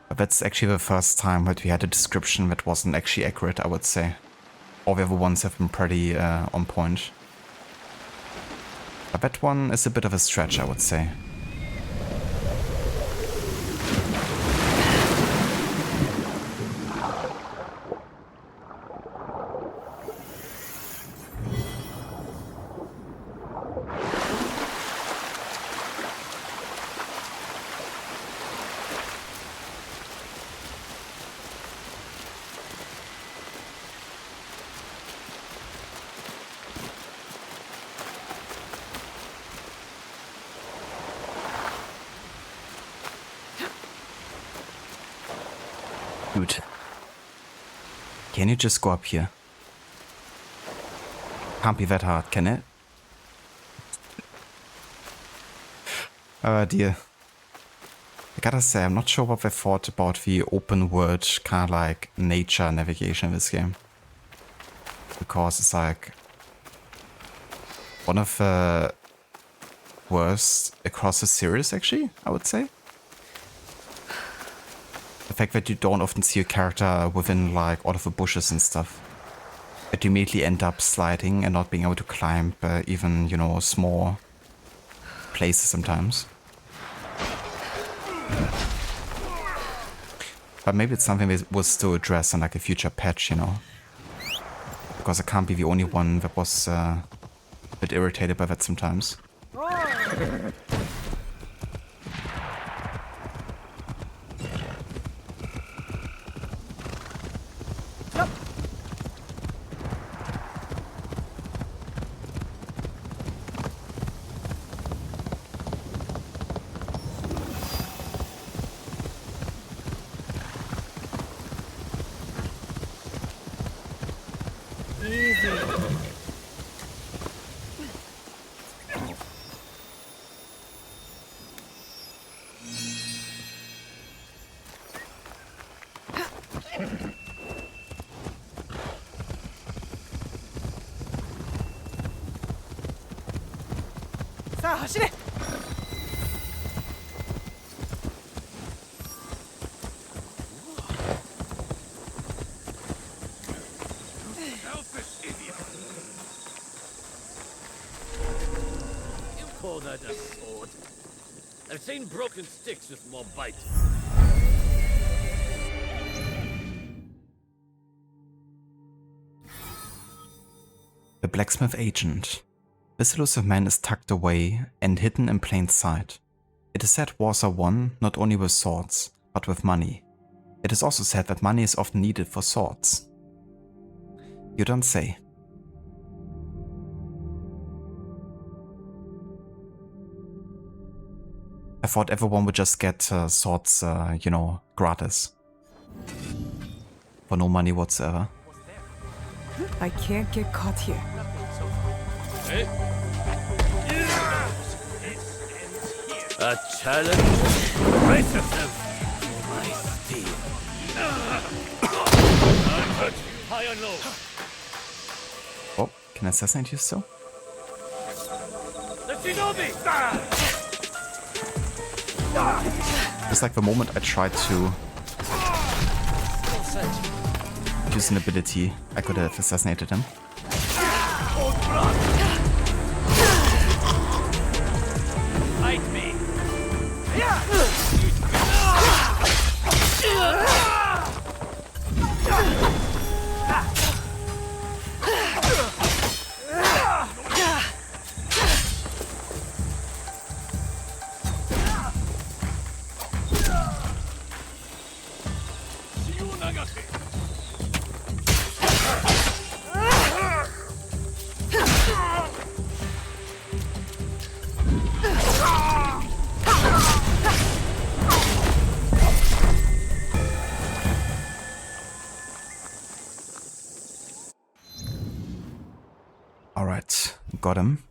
But that's actually the first time that we had a description that wasn't actually accurate, I would say. All the other ones have been pretty on point. But that one is a bit of a stretch, I would say. Dude. Can you just go up here? Can't be that hard, can it? Oh dear. I gotta say, I'm not sure what they thought about the open world kind of like nature navigation in this game. Because it's like one of the worst across the series, actually, I would say. The fact that you don't often see a character within like all of the bushes and stuff. That you immediately end up sliding and not being able to climb even, you know, small places sometimes. But maybe it's something they will still address in like a future patch, you know. Because I can't be the only one that was a bit irritated by that sometimes. You call that a sword? I've seen broken sticks with more bite. The blacksmith agent. This elusive man is tucked away and hidden in plain sight. It is said wars are won not only with swords, but with money. It is also said that money is often needed for swords. You don't say. I thought everyone would just get swords, you know, gratis. For no money whatsoever. I can't get caught here. Hey. A challenge? Brace yourself! My steel. I'll hurt you high and low. Oh, can I assassinate you still? The shinobi! Just like the moment I tried to use an ability, I could have assassinated him. Fight me! Alright, got him.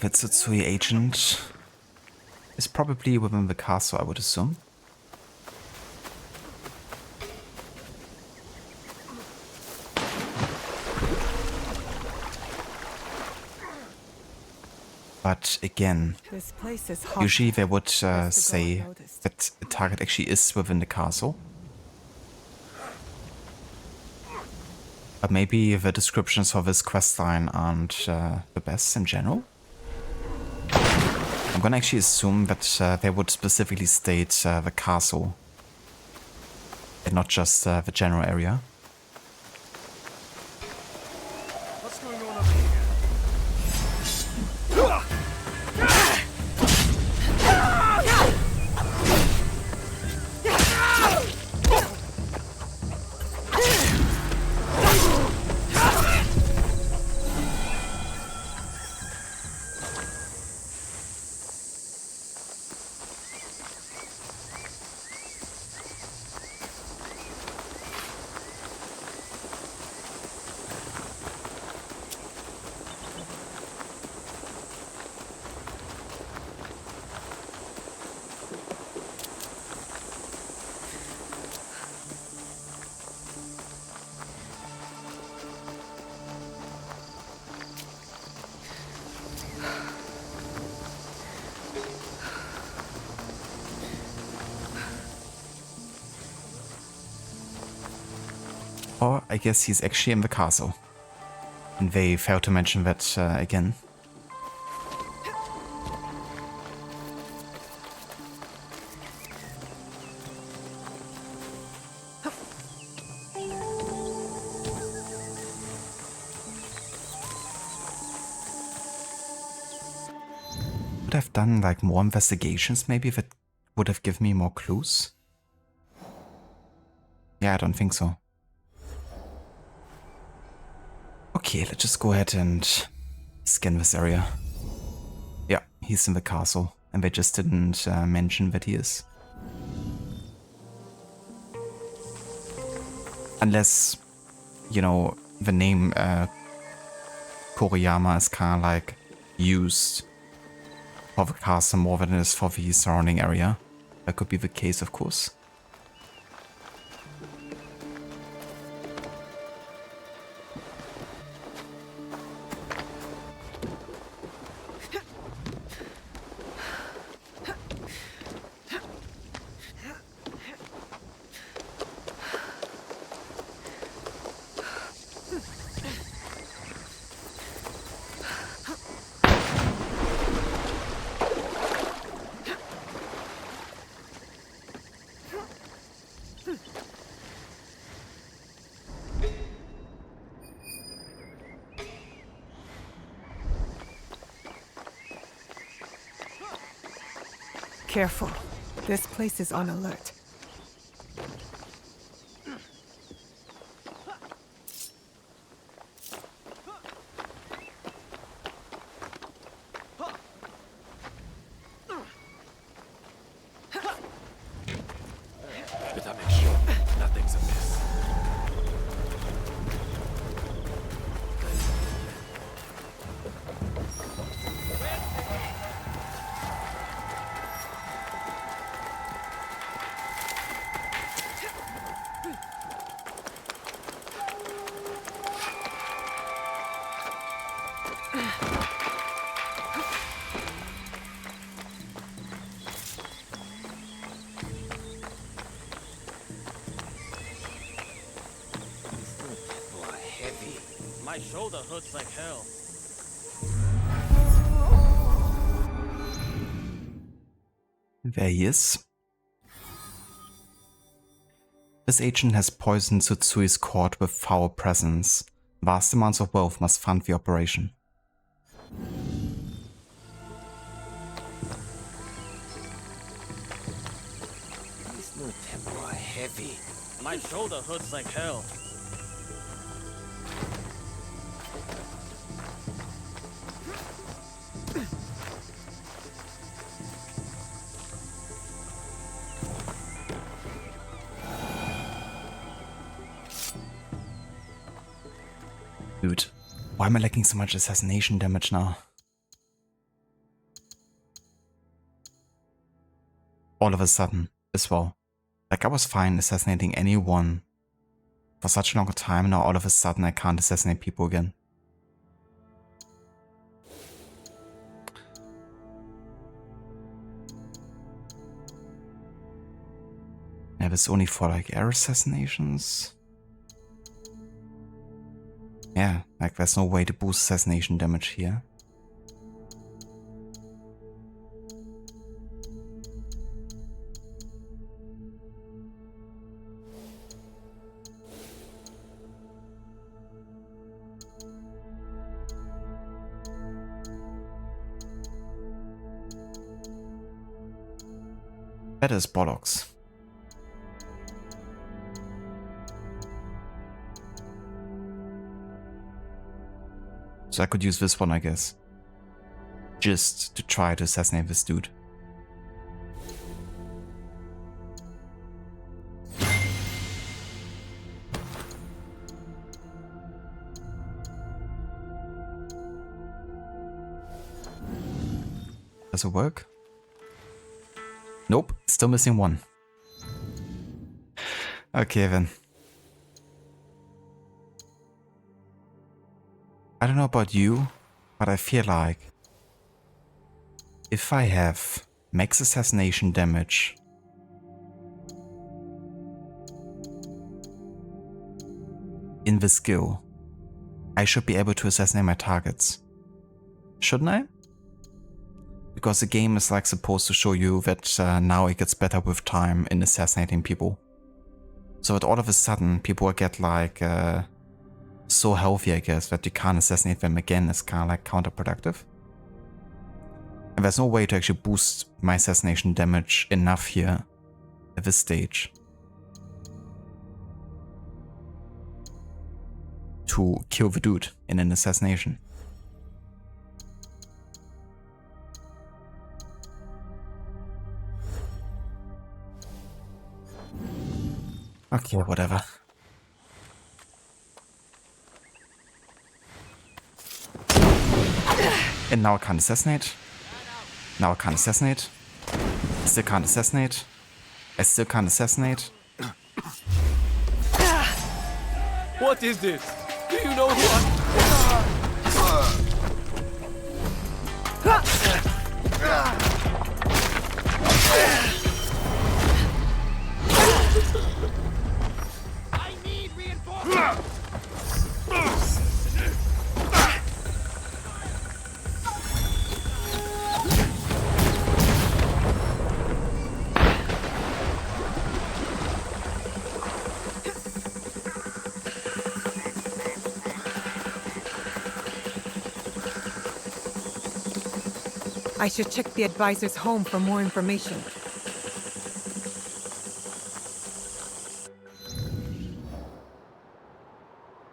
the Tsutsui agent is probably within the castle, I would assume. But again, This place is hot. usually they would Best to go say unnoticed. that the target actually is within the castle. But maybe the descriptions for this questline aren't the best in general. I'm gonna actually assume that they would specifically state the castle and not just the general area. What's going on over here? Or I guess he's actually in the castle. And they failed to mention that again. Would have done like more investigations maybe that would have given me more clues? Yeah, I don't think so. Okay, let's just go ahead and scan this area. Yeah, he's in the castle, and they just didn't mention that he is. Unless, you know, the name Koriyama is kind of like used for the castle more than it is for the surrounding area. That could be the case, of course. Careful. This place is on alert. Better make sure nothing's amiss. My shoulder hurts like hell. There he is. This agent has poisoned Tsutsui's court with foul presence. Vast amounts of wealth must fund the operation. These new tempo are heavy. My shoulder hurts like hell. Dude, why am I lacking so much assassination damage now? all of a sudden as well. Like, I was fine assassinating anyone for such a long time, now all of a sudden I can't assassinate people again. Yeah, it's only for like air assassinations. Yeah, like there's no way to boost assassination damage here. That is bollocks. So I could use this one, I guess. Just to try to assassinate this dude. Does it work? Nope, still missing one. Okay then. I don't know about you, but I feel like if I have max assassination damage in the skill, I should be able to assassinate my targets. Shouldn't I? Because the game is like supposed to show you that now it gets better with time in assassinating people. So that all of a sudden people will get like so healthy, I guess, that you can't assassinate them again is kind of like counterproductive. And there's no way to actually boost my assassination damage enough here at this stage to kill the dude in an assassination. Okay, whatever. And now I can't assassinate. Now I can't assassinate. Still can't assassinate. I still can't assassinate. What is this? Do you know who I... I need reinforcements! I should check the advisor's home for more information.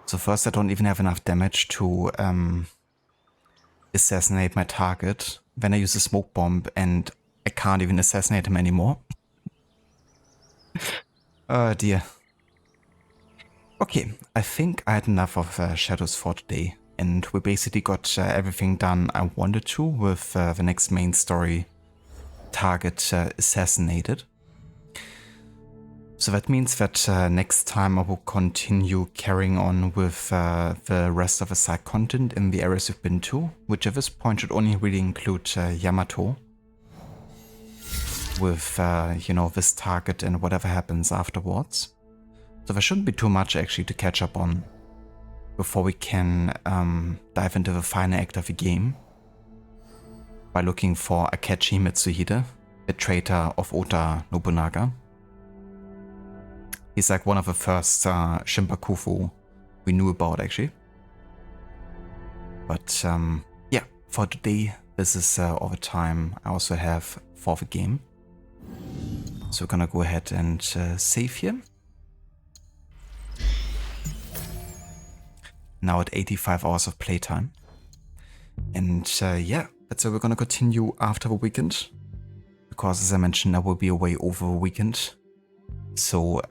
So first, I don't even have enough damage to assassinate my target. Then I use a smoke bomb and I can't even assassinate him anymore. Oh dear. Okay, I think I had enough of shadows for today. And we basically got everything done I wanted to with the next main story target assassinated. So that means that next time I will continue carrying on with the rest of the side content in the areas we've been to, which at this point should only really include Yamato. With, you know, this target and whatever happens afterwards. So there shouldn't be too much actually to catch up on before we can dive into the final act of the game by looking for Akechi Mitsuhide, a traitor of Ota Nobunaga. He's like one of the first Shinpakufu we knew about actually. But yeah, for today this is all the time I also have for the game. So we're gonna go ahead and save here. Now at 85 hours of playtime. And yeah, that's where we're gonna continue after the weekend. Because as I mentioned, I will be away over the weekend. So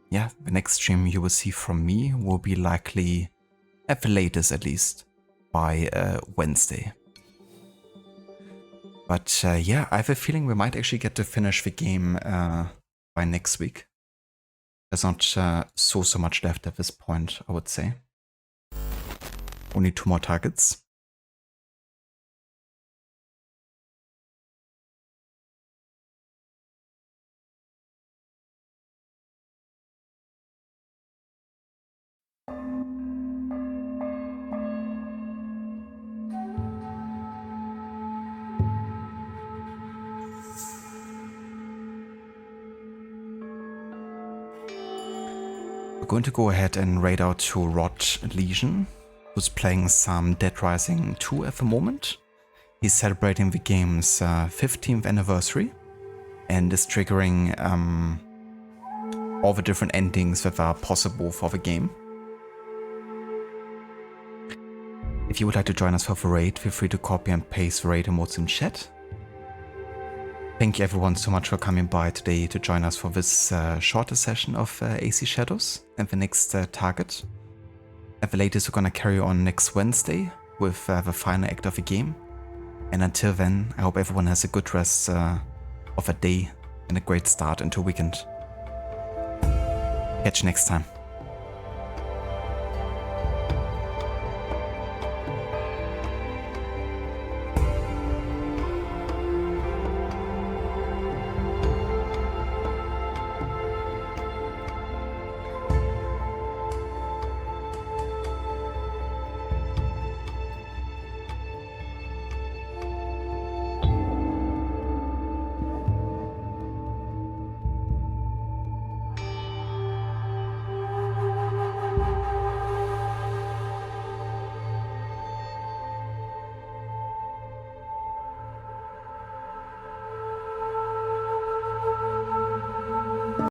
yeah, the next stream you will see from me will be likely, at the latest at least, by Wednesday. But yeah, I have a feeling we might actually get to finish the game by next week. There's not so much left at this point, I would say. Only 2 more targets. We're going to go ahead and raid out to Rod Legion, who's playing some Dead Rising 2 at the moment. He's celebrating the game's 15th anniversary and is triggering all the different endings that are possible for the game. If you would like to join us for the raid, feel free to copy and paste the raid emotes in chat. Thank you everyone so much for coming by today to join us for this shorter session of AC Shadows and the next target. At the latest, we're gonna carry on next Wednesday with the final act of the game. And until then, I hope everyone has a good rest of a day and a great start into weekend. Catch you next time.